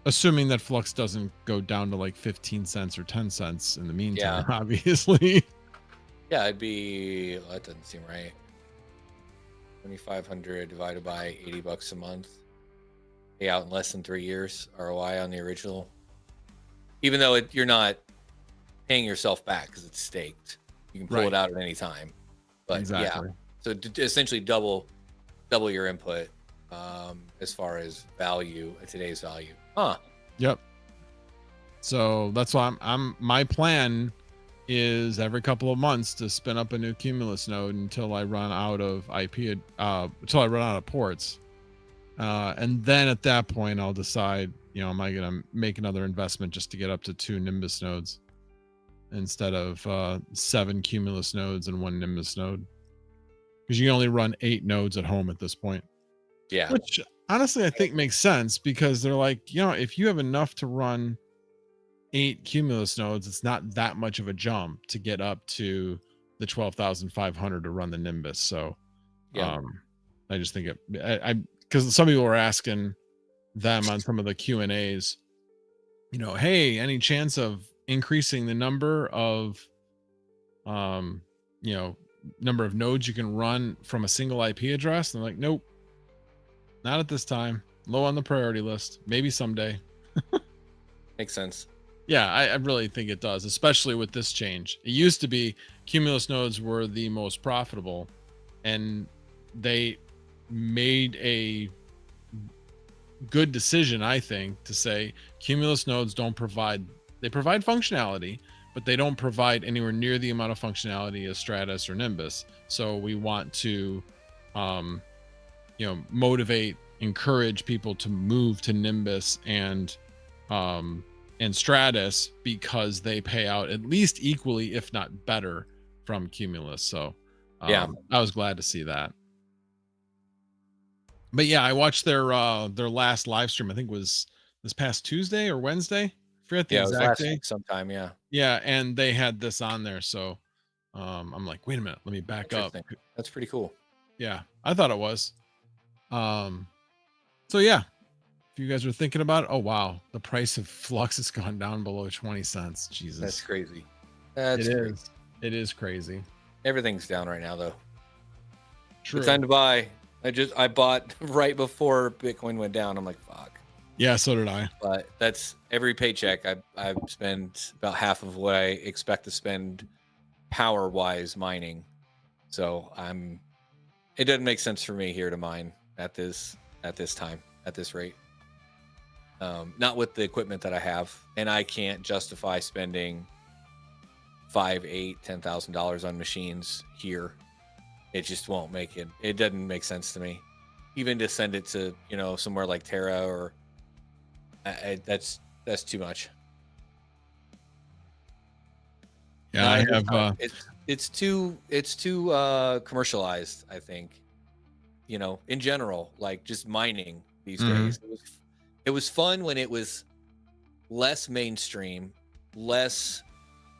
Speaker 3: Assuming that Flux doesn't go down to like 15 cents or 10 cents in the meantime, obviously.
Speaker 4: Yeah, it'd be, that doesn't seem right. 2,500 divided by $80 a month. Pay out in less than 3 years ROI on the original. Even though you're not paying yourself back because it's staked. You can pull it out at any time. But exactly. So essentially double your input as far as value, today's value. Huh.
Speaker 3: Yep. So that's why my plan is every couple of months to spin up a new Cumulus node until I run out of until I run out of ports. And then at that point, I'll decide, am I going to make another investment just to get up to 2 Nimbus nodes instead of 7 Cumulus nodes and 1 Nimbus node? Because you can only run 8 nodes at home at this point.
Speaker 4: Yeah.
Speaker 3: Which honestly, I think makes sense because they're like, if you have enough to run 8 Cumulus nodes, it's not that much of a jump to get up to the 12,500 to run the Nimbus. So I just think because some people were asking them on some of the Q&As, hey, any chance of increasing the number of number of nodes you can run from a single IP address? And they're like, nope, not at this time. Low on the priority list. Maybe someday.
Speaker 4: Makes sense.
Speaker 3: Yeah, I really think it does, especially with this change. It used to be Cumulus nodes were the most profitable, and they made a good decision, I think, to say Cumulus nodes they provide functionality, but they don't provide anywhere near the amount of functionality as Stratus or Nimbus. So we want to motivate, encourage people to move to Nimbus and Stratus because they pay out at least equally, if not better, from Cumulus. So I was glad to see that. But yeah, I watched their last live stream. I think it was this past Tuesday or Wednesday. I forget the exact day.
Speaker 4: Sometime,
Speaker 3: yeah, and they had this on there. So I'm like, wait a minute, let me back up.
Speaker 4: That's pretty cool.
Speaker 3: Yeah, I thought it was. So yeah, if you guys are thinking about it, oh wow, the price of Flux has gone down below 20 cents. Jesus,
Speaker 4: that's crazy.
Speaker 3: It is crazy.
Speaker 4: Everything's down right now, though.
Speaker 3: True.
Speaker 4: It's time to buy. I bought right before Bitcoin went down. I'm like, fuck.
Speaker 3: Yeah, so did I.
Speaker 4: But that's every paycheck. I spend about half of what I expect to spend power wise mining. So it doesn't make sense for me here to mine at this time, at this rate. Not with the equipment that I have, and I can't justify spending $5, $8, $10,000 on machines here. It just won't make it. It doesn't make sense to me. Even to send it to, you know, somewhere like Terra or that's too much.
Speaker 3: Yeah,
Speaker 4: Not
Speaker 3: I
Speaker 4: at this
Speaker 3: have.
Speaker 4: time. It's too commercialized, I think. You know, in general, like just mining these days. It was fun when it was less mainstream, less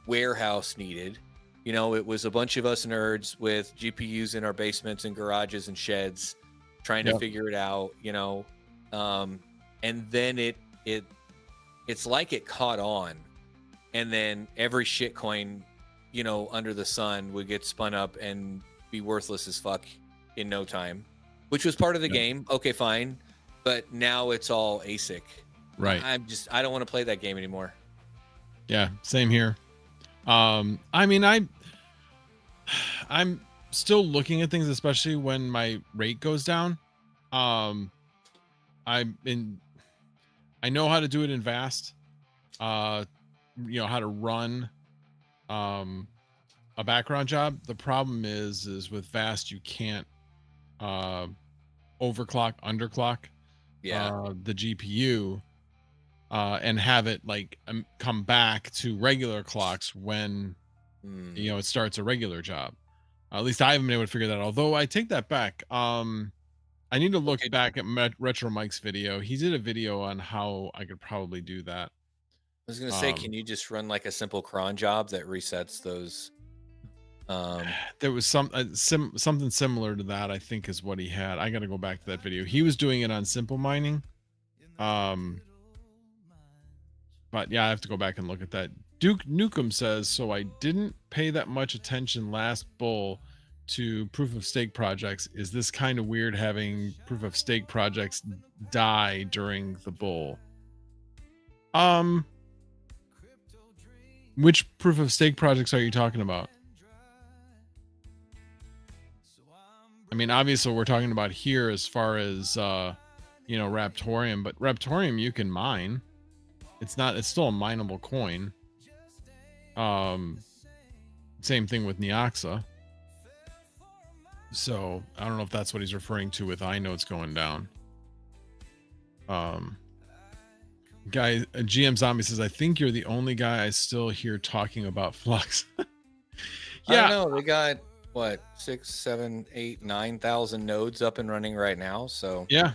Speaker 4: warehouse needed. You know, it was a bunch of us nerds with GPUs in our basements and garages and sheds trying to figure it out, you know. And then it's like it caught on. And then every shitcoin, you know, under the sun would get spun up and be worthless as fuck in no time, which was part of the game. Okay, fine. But now it's all ASIC.
Speaker 3: Right.
Speaker 4: I don't want to play that game anymore.
Speaker 3: Yeah, same here. I mean, I'm still looking at things, especially when my rate goes down. I know how to do it in Vast. You know how to run a background job. The problem is with Vast you can't overclock, underclock the GPU and have it like come back to regular clocks when you know it starts a regular job. At least I haven't been able to figure that out. Although I take that back. I need to look back at Retro Mike's video. He did a video on how I could probably do that.
Speaker 4: I was gonna say, can you just run like a simple cron job that resets those?
Speaker 3: There was something similar to that, I think, is what he had. I got to go back to that video. He was doing it on simple mining. But yeah, I have to go back and look at that. Duke Nukem says, so I didn't pay that much attention last bull to proof of stake projects. Is this kind of weird having proof of stake projects die during the bull? Which proof of stake projects are you talking about? I mean, obviously we're talking about here as far as you know, Raptoreum, but Raptoreum you can mine. It's still a mineable coin. Same thing with Neoxa. So I don't know if that's what he's referring to with iNodez going down. Guy GM Zombie says, I think you're the only guy I still hear talking about Flux.
Speaker 4: Yeah, I don't know. We got what 6, 7, 8, 9,000 nodes up and running right now. So
Speaker 3: yeah,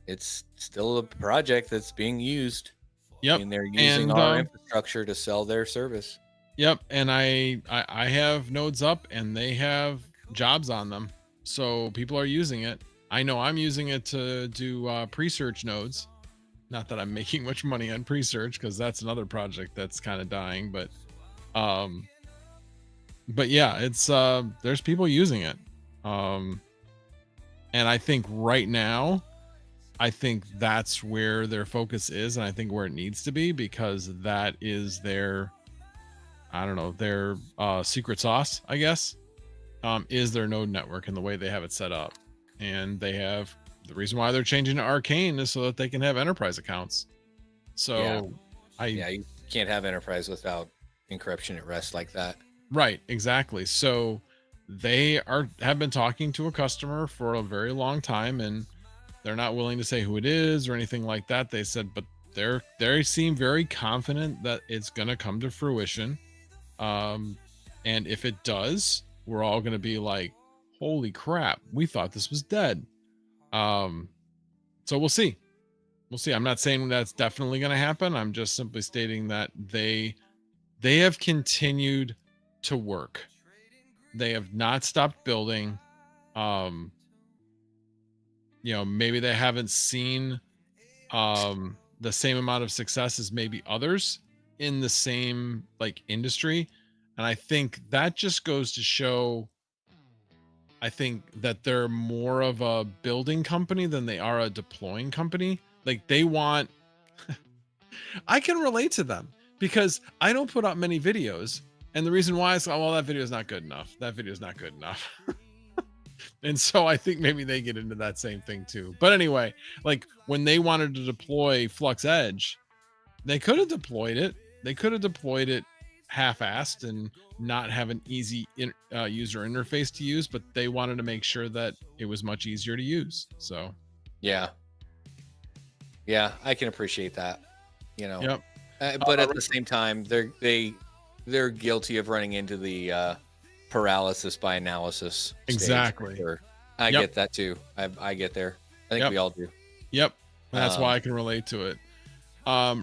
Speaker 4: it's still a project that's being used.
Speaker 3: Yep.
Speaker 4: And they're using our infrastructure to sell their service.
Speaker 3: Yep. And I have nodes up and they have jobs on them. So people are using it. I know I'm using it to do pre-search nodes. Not that I'm making much money on pre-search because that's another project that's kind of dying, but yeah, it's there's people using it. And I think right now, I think that's where their focus is, and I think where it needs to be, because that is their, I don't know, their secret sauce, I guess, is their node network and the way they have it set up. And they have, the reason why they're changing to Arcane is so that they can have enterprise accounts. So
Speaker 4: you can't have enterprise without encryption at rest like that.
Speaker 3: Right, exactly. So they have been talking to a customer for a very long time, and they're not willing to say who it is or anything like that. They said, but they seem very confident that it's going to come to fruition. And if it does, we're all going to be like, holy crap, we thought this was dead. So we'll see. I'm not saying that's definitely going to happen. I'm just simply stating that they have continued to work. They have not stopped building. You know, maybe they haven't seen the same amount of success as maybe others in the same like industry. And I think that just goes to show, I think that they're more of a building company than they are a deploying company. Like they want, I can relate to them because I don't put out many videos. And the reason why is, well, that video is not good enough. That video is not good enough. And so I think maybe they get into that same thing too. But anyway, like when they wanted to deploy Flux Edge, they could have deployed it. They could have deployed it half-assed and not have an easy user interface to use, but they wanted to make sure that it was much easier to use. So
Speaker 4: Yeah, I can appreciate that.
Speaker 3: yep.
Speaker 4: But at the same time, they're guilty of running into the paralysis by analysis stage,
Speaker 3: Exactly.
Speaker 4: for sure. I get that too. I get there. I think we all do.
Speaker 3: Yep. That's why I can relate to it.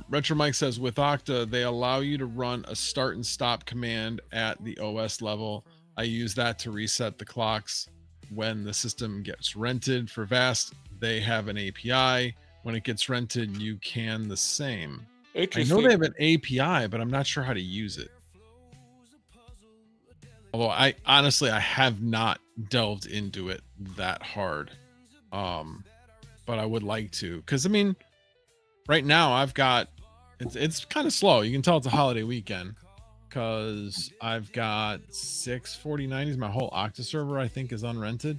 Speaker 3: Retro Mike says with Okta, they allow you to run a start and stop command at the OS level. I use that to reset the clocks when the system gets rented. For Vast, they have an API. When it gets rented, you can the same. I know they have an API, but I'm not sure how to use it. Although I honestly have not delved into it that hard. But I would like to, because I mean, right now I've got it's kind of slow. You can tell it's a holiday weekend because I've got 6 4090s. My whole Okta server I think is unrented.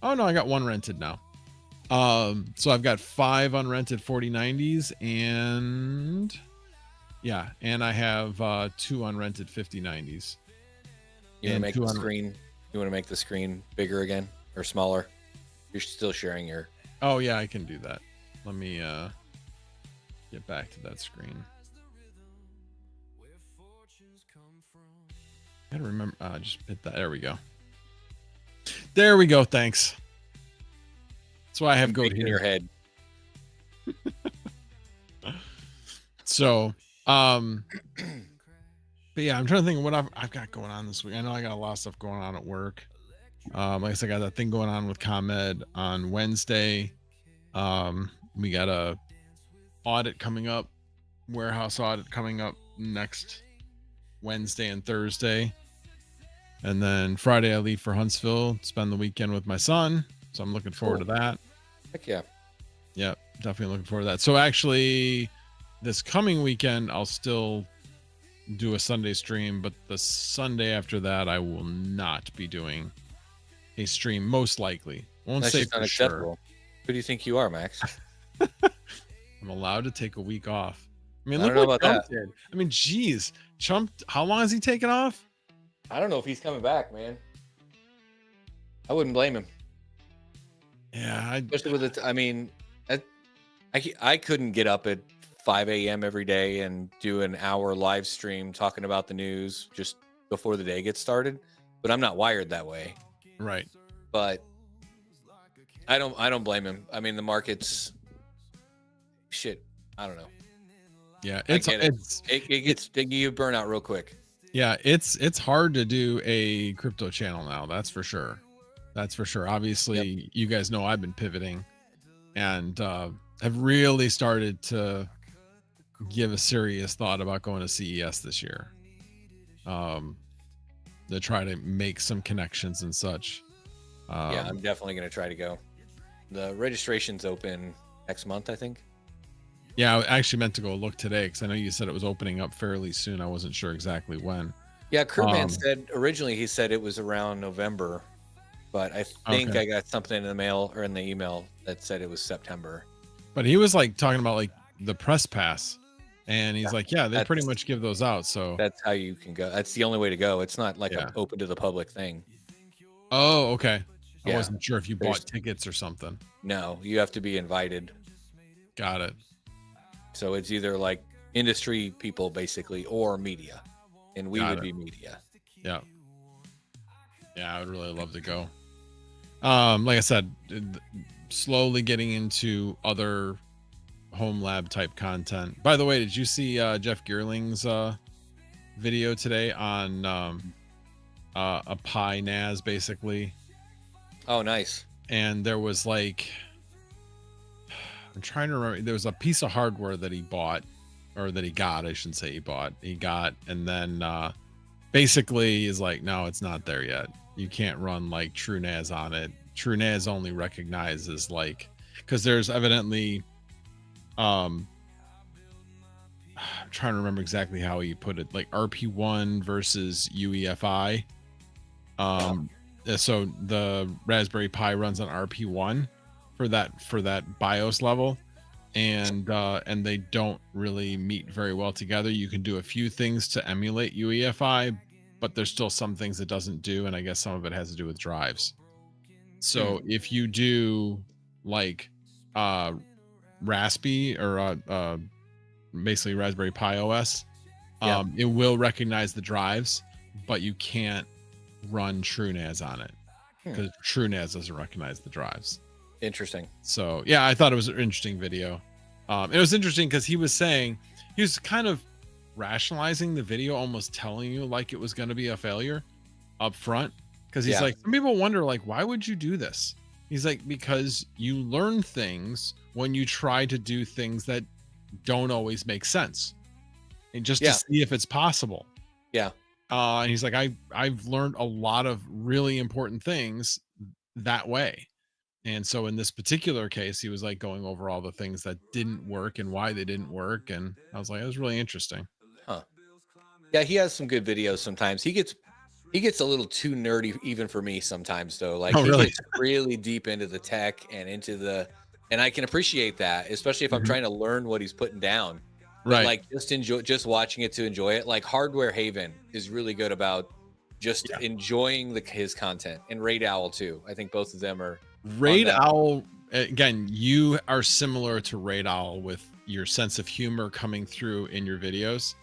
Speaker 3: Oh no, I got one rented now. So I've got 5 unrented 4090s and I have 2 unrented 5090s.
Speaker 4: You want to make the screen? You want to make the screen bigger again or smaller? You're still sharing your.
Speaker 3: Oh yeah, I can do that. Let me get back to that screen. I gotta remember. Just hit that. There we go. There we go. Thanks. That's why I have goat
Speaker 4: in your head.
Speaker 3: So, but yeah, I'm trying to think of what I've got going on this week. I know I got a lot of stuff going on at work. Like I said, I got that thing going on with ComEd on Wednesday. We got a audit coming up, warehouse audit coming up next Wednesday and Thursday. And then Friday I leave for Huntsville, spend the weekend with my son. So I'm looking forward to that.
Speaker 4: Heck yeah.
Speaker 3: Yep, definitely looking forward to that. So actually this coming weekend, I'll still do a Sunday stream, but the Sunday after that, I will not be doing a stream, most likely. Won't
Speaker 4: That's
Speaker 3: say
Speaker 4: just
Speaker 3: for
Speaker 4: unacceptable.
Speaker 3: sure.
Speaker 4: Who do you think you are, Max?
Speaker 3: I'm allowed to take a week off. I mean,
Speaker 4: I
Speaker 3: look
Speaker 4: don't know
Speaker 3: what
Speaker 4: about
Speaker 3: Chump did. I mean, geez, Chump, how long has he taken off?
Speaker 4: I don't know if he's coming back, man. I wouldn't blame him.
Speaker 3: Yeah,
Speaker 4: Especially with it. I mean, I couldn't get up at 5 a.m. every day and do an hour live stream talking about the news just before the day gets started. But I'm not wired that way.
Speaker 3: right.
Speaker 4: But I don't blame him. I mean, the market's shit. I don't know.
Speaker 3: Yeah,
Speaker 4: It gets you burn out real quick.
Speaker 3: Yeah, it's hard to do a crypto channel now. That's for sure. That's for sure. Obviously, you guys know I've been pivoting and have really started to give a serious thought about going to CES this year. To try to make some connections and such.
Speaker 4: Yeah, I'm definitely going to try to go. The registration's open next month, I think.
Speaker 3: Yeah, I actually meant to go look today because I know you said it was opening up fairly soon. I wasn't sure exactly when.
Speaker 4: Yeah, Kurtman said originally he said it was around November, but I think I got something in the mail or in the email that said it was September.
Speaker 3: But he was like talking about like the press pass, and he's like, yeah, they pretty much give those out. So
Speaker 4: that's how you can go. That's the only way to go. It's not like an open to the public thing.
Speaker 3: Oh, okay. I
Speaker 4: Yeah.
Speaker 3: wasn't sure if you bought tickets or something.
Speaker 4: No, you have to be invited.
Speaker 3: Got it.
Speaker 4: So it's either like industry people basically or media, and we would be media.
Speaker 3: Yeah. Yeah, I would really love to go. Like I said, slowly getting into other home lab type content. By the way, did you see Jeff Geerling's video today on a Pi NAS basically?
Speaker 4: Oh, nice.
Speaker 3: And there was like, I'm trying to remember, there was a piece of hardware that he bought, or that he got, I shouldn't say he got, and then basically is like, no, it's not there yet. You can't run like true NAS on it. True NAS only recognizes like, because there's evidently I'm trying to remember exactly how he put it, like RP1 versus UEFI. So the Raspberry Pi runs on RP1 for that BIOS level, and they don't really meet very well together. You can do a few things to emulate UEFI, but there's still some things it doesn't do, and I guess some of it has to do with drives. So if you do like Raspberry or basically Raspberry Pi OS, it will recognize the drives, but you can't run TrueNAS on it because TrueNAS doesn't recognize the drives.
Speaker 4: Interesting.
Speaker 3: So yeah, I thought it was an interesting video. It was interesting because he was kind of rationalizing the video, almost telling you like it was going to be a failure up front. Because he's like, some people wonder, like, why would you do this? He's like, because you learn things when you try to do things that don't always make sense, and just to see if it's possible.
Speaker 4: Yeah.
Speaker 3: And he's like, I've learned a lot of really important things that way. And so in this particular case, he was like going over all the things that didn't work and why they didn't work. And I was like, it was really interesting.
Speaker 4: Huh. Yeah, he has some good videos sometimes. He gets a little too nerdy even for me sometimes though. Like he gets really deep into the tech and and I can appreciate that, especially if I'm trying to learn what he's putting down. But like just watching it to enjoy it. Like Hardware Haven is really good about just enjoying his content, and Raid Owl too. I think both of them are.
Speaker 3: Raid Owl, again, you are similar to Raid Owl with your sense of humor coming through in your videos.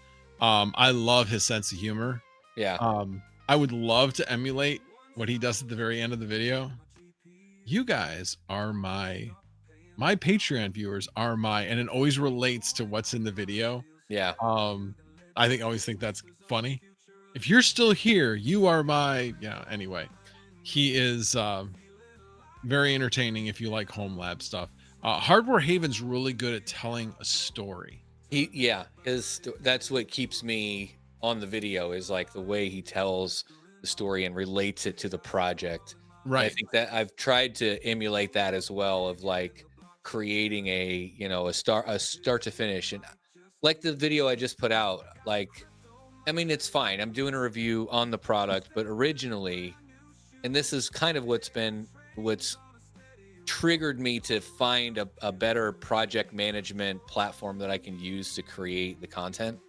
Speaker 3: I love his sense of humor.
Speaker 4: Yeah.
Speaker 3: I would love to emulate what he does at the very end of the video. You guys are my Patreon viewers are and it always relates to what's in the video.
Speaker 4: Yeah.
Speaker 3: I always think that's funny. If you're still here, you are anyway. He is very entertaining if you like home lab stuff. Hardware Haven's really good at telling a story. That's what keeps me on the video, is like the way he tells the story and relates it to the project. Right. And I think that I've tried to emulate that as well, of like creating a start to finish. And like the video I just put out, like, I mean, it's fine. I'm doing a review on the product, but originally, and this is kind of what's triggered me to find a better project management platform that I can use to create the content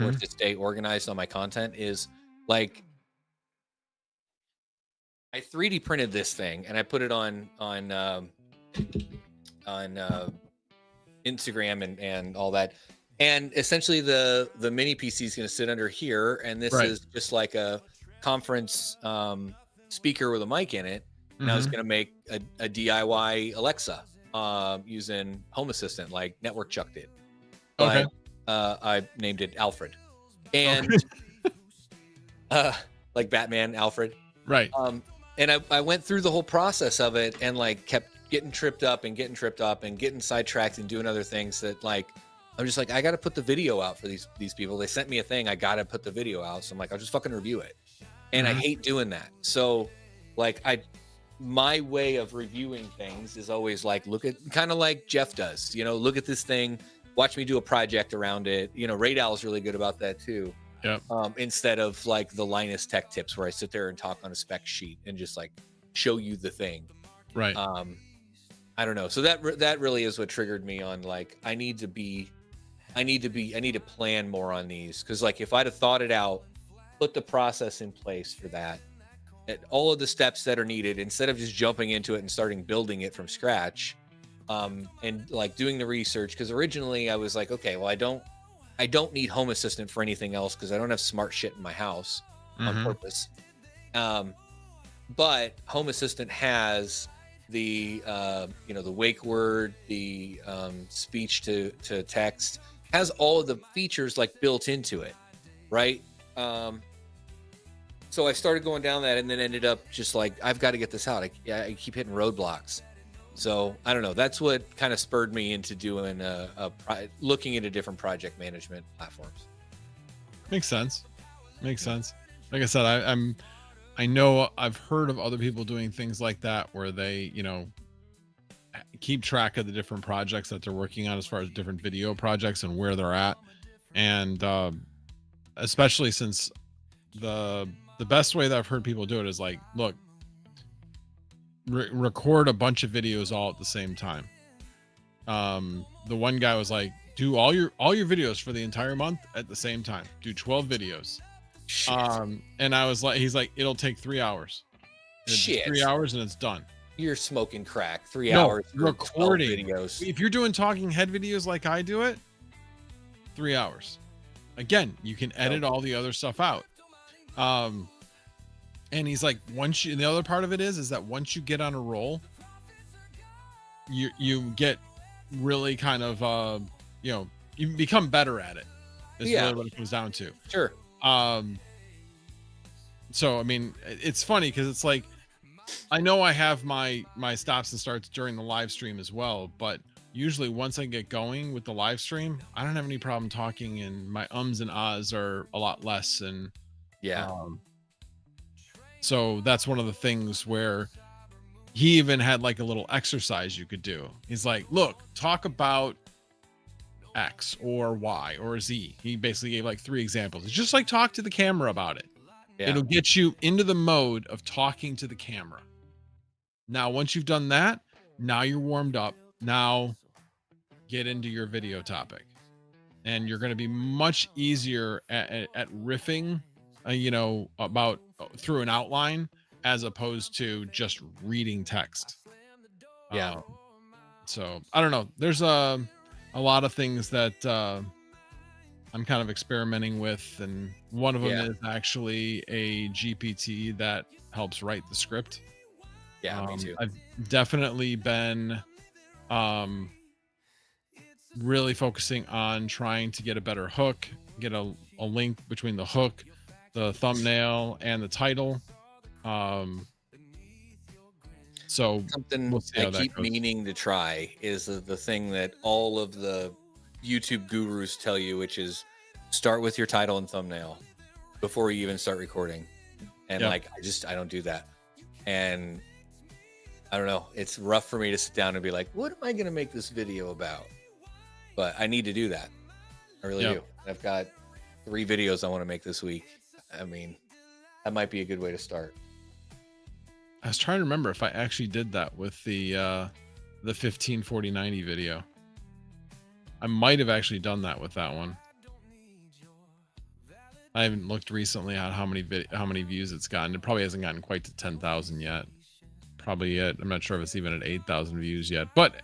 Speaker 3: or to stay organized on my content, is like, I 3D printed this thing and I put it on Instagram and all that. And essentially the mini PC is going to sit under here. And this is just like a conference speaker with a mic in it. And I was going to make a DIY Alexa using Home Assistant, like Network Chuck did. But I named it Alfred. And like Batman Alfred. Right. And I went through the whole process of it and like kept getting tripped up and getting sidetracked and doing other things that, like, I'm just like, I got to put the video out for these people. They sent me a thing. I got to put the video out. So I'm like, I'll just fucking review it. And I hate doing that. So like my way of reviewing things is always like, look at, kind of like Jeff does, look at this thing, watch me do a project around it. Raid Owl is really good about that too. Yeah. Instead of like the Linus Tech Tips where I sit there and talk on a spec sheet and just like show you the thing. Right. I don't know. So that really is what triggered me on like, I need to plan more on these. Cause like if I'd have thought it out, put the process in place for that, at all of the steps that are needed, instead of just jumping into it and starting building it from scratch, and like doing the research. Cause originally I was like, okay, well, I don't need Home Assistant for anything else because I don't have smart shit in my house on purpose. But Home Assistant has the the wake word, the speech to text, has all of the features like built into it, right? So I started going down that and then ended up just like, I've got to get this out. I keep hitting roadblocks. So I don't know. That's what kind of spurred me into doing looking into different project management platforms. Makes sense. Like I said, I know I've heard of other people doing things like that where they, keep track of the different projects that they're working on as far as different video projects and where they're at. And especially since the best way that I've heard people do it is like, look, record a bunch of videos all at the same time. The one guy was like, do all your videos for the entire month at the same time. Do 12 videos.
Speaker 4: Shit.
Speaker 3: And I was like, he's like, it'll take 3 hours. It's
Speaker 4: Shit.
Speaker 3: 3 hours and it's done.
Speaker 4: You're smoking crack. 3
Speaker 3: No,
Speaker 4: hours for
Speaker 3: recording
Speaker 4: 12 videos.
Speaker 3: If you're doing talking head videos like I do it, 3 hours. Again, you can edit all the other stuff out. And he's like, and the other part of it is that once you get on a roll, you get really kind of you become better at it. Is really what it comes down to.
Speaker 4: Sure.
Speaker 3: So I mean, it's funny because it's like, I know I have my stops and starts during the live stream as well, but usually once I get going with the live stream, I don't have any problem talking, and my ums and ahs are a lot less. And so that's one of the things where he even had like a little exercise you could do. He's like, look, talk about X or Y or Z. He basically gave like 3 examples. It's just like talk to the camera about it. Yeah. It'll get you into the mode of talking to the camera. Now, once you've done that, now you're warmed up. Now get into your video topic, and you're going to be much easier at riffing, about through an outline as opposed to just reading text.
Speaker 4: Yeah.
Speaker 3: So I don't know. There's a lot of things that I'm kind of experimenting with, and one of them is actually a GPT that helps write the script.
Speaker 4: Yeah, me too.
Speaker 3: I've definitely been really focusing on trying to get a better hook, get a link between the hook, the thumbnail, and the title. So
Speaker 4: something I keep meaning to try is the thing that all of the YouTube gurus tell you, which is start with your title and thumbnail before you even start recording. And I don't do that. And I don't know, it's rough for me to sit down and be like, what am I going to make this video about? But I need to do that. I really do. I've got 3 videos I want to make this week. I mean, that might be a good way to start.
Speaker 3: I was trying to remember if I actually did that with the 154090 video. I might have actually done that with that one. I haven't looked recently at how many views it's gotten. It probably hasn't gotten quite to 10,000 yet. Probably yet. I'm not sure if it's even at 8,000 views yet. But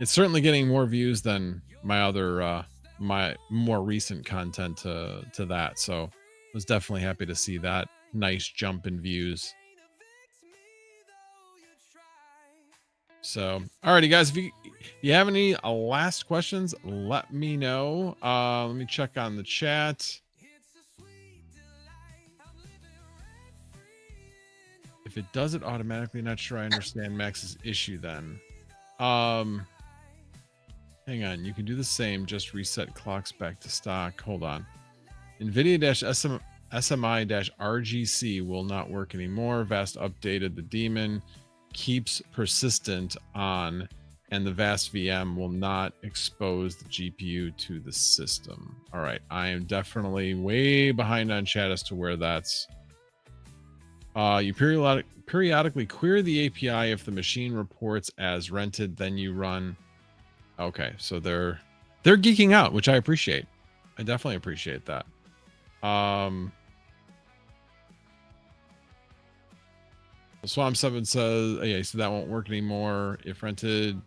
Speaker 3: it's certainly getting more views than my other my more recent content to that. So I was definitely happy to see that nice jump in views. So, alrighty, guys, if you have any last questions, let me know. Let me check on the chat. If it does it automatically, not sure I understand Max's issue then. Hang on, you can do the same, just reset clocks back to stock. Hold on. NVIDIA-SMI-RGC will not work anymore. Vast updated the daemon. Keeps persistent on, and the vast VM will not expose the GPU to the system. All right, I am definitely way behind on chat as to where that's. You periodically query the API if the machine reports as rented, then you run. Okay, so they're geeking out, which I appreciate. I definitely appreciate that. Swamp7 says, so that won't work anymore. If rented,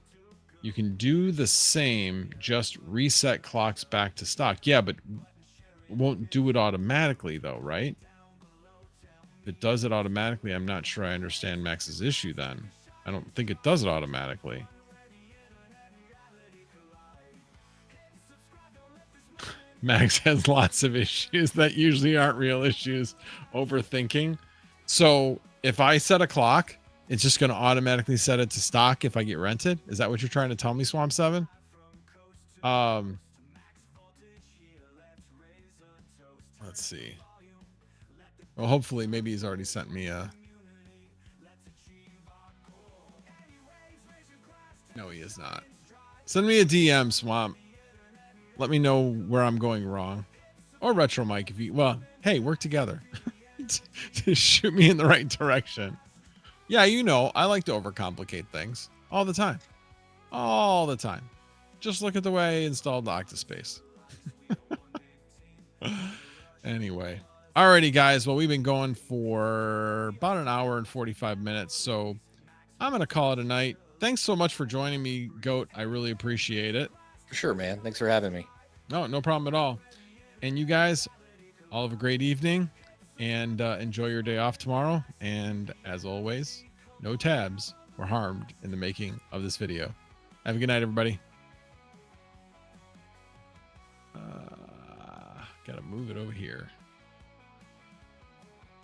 Speaker 3: you can do the same, just reset clocks back to stock. Yeah, but it won't do it automatically though, right? If it does it automatically, I'm not sure I understand Max's issue then. I don't think it does it automatically. Max has lots of issues that usually aren't real issues. Overthinking. So if I set a clock, it's just going to automatically set it to stock if I get rented. Is that what you're trying to tell me, Swamp7? Let's see. Well, hopefully, maybe he's already sent me a. No, he is not. Send me a DM, Swamp. Let me know where I'm going wrong. Or Retro Mike, if you. Well, hey, work together. To shoot me in the right direction. Yeah, I like to overcomplicate things all the time. all the time. Just look at the way I installed the Octaspace. Anyway. Alrighty, guys. Well, we've been going for about an hour and 45 minutes, so I'm going to call it a night. Thanks so much for joining me, Goat. I really appreciate it.
Speaker 4: For sure, man. Thanks for having me.
Speaker 3: No problem at all. And you guys, all have a great evening, and enjoy your day off tomorrow. And as always, no tabs were harmed in the making of this video. Have a good night, everybody. Gotta move it over here.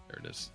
Speaker 3: There it is.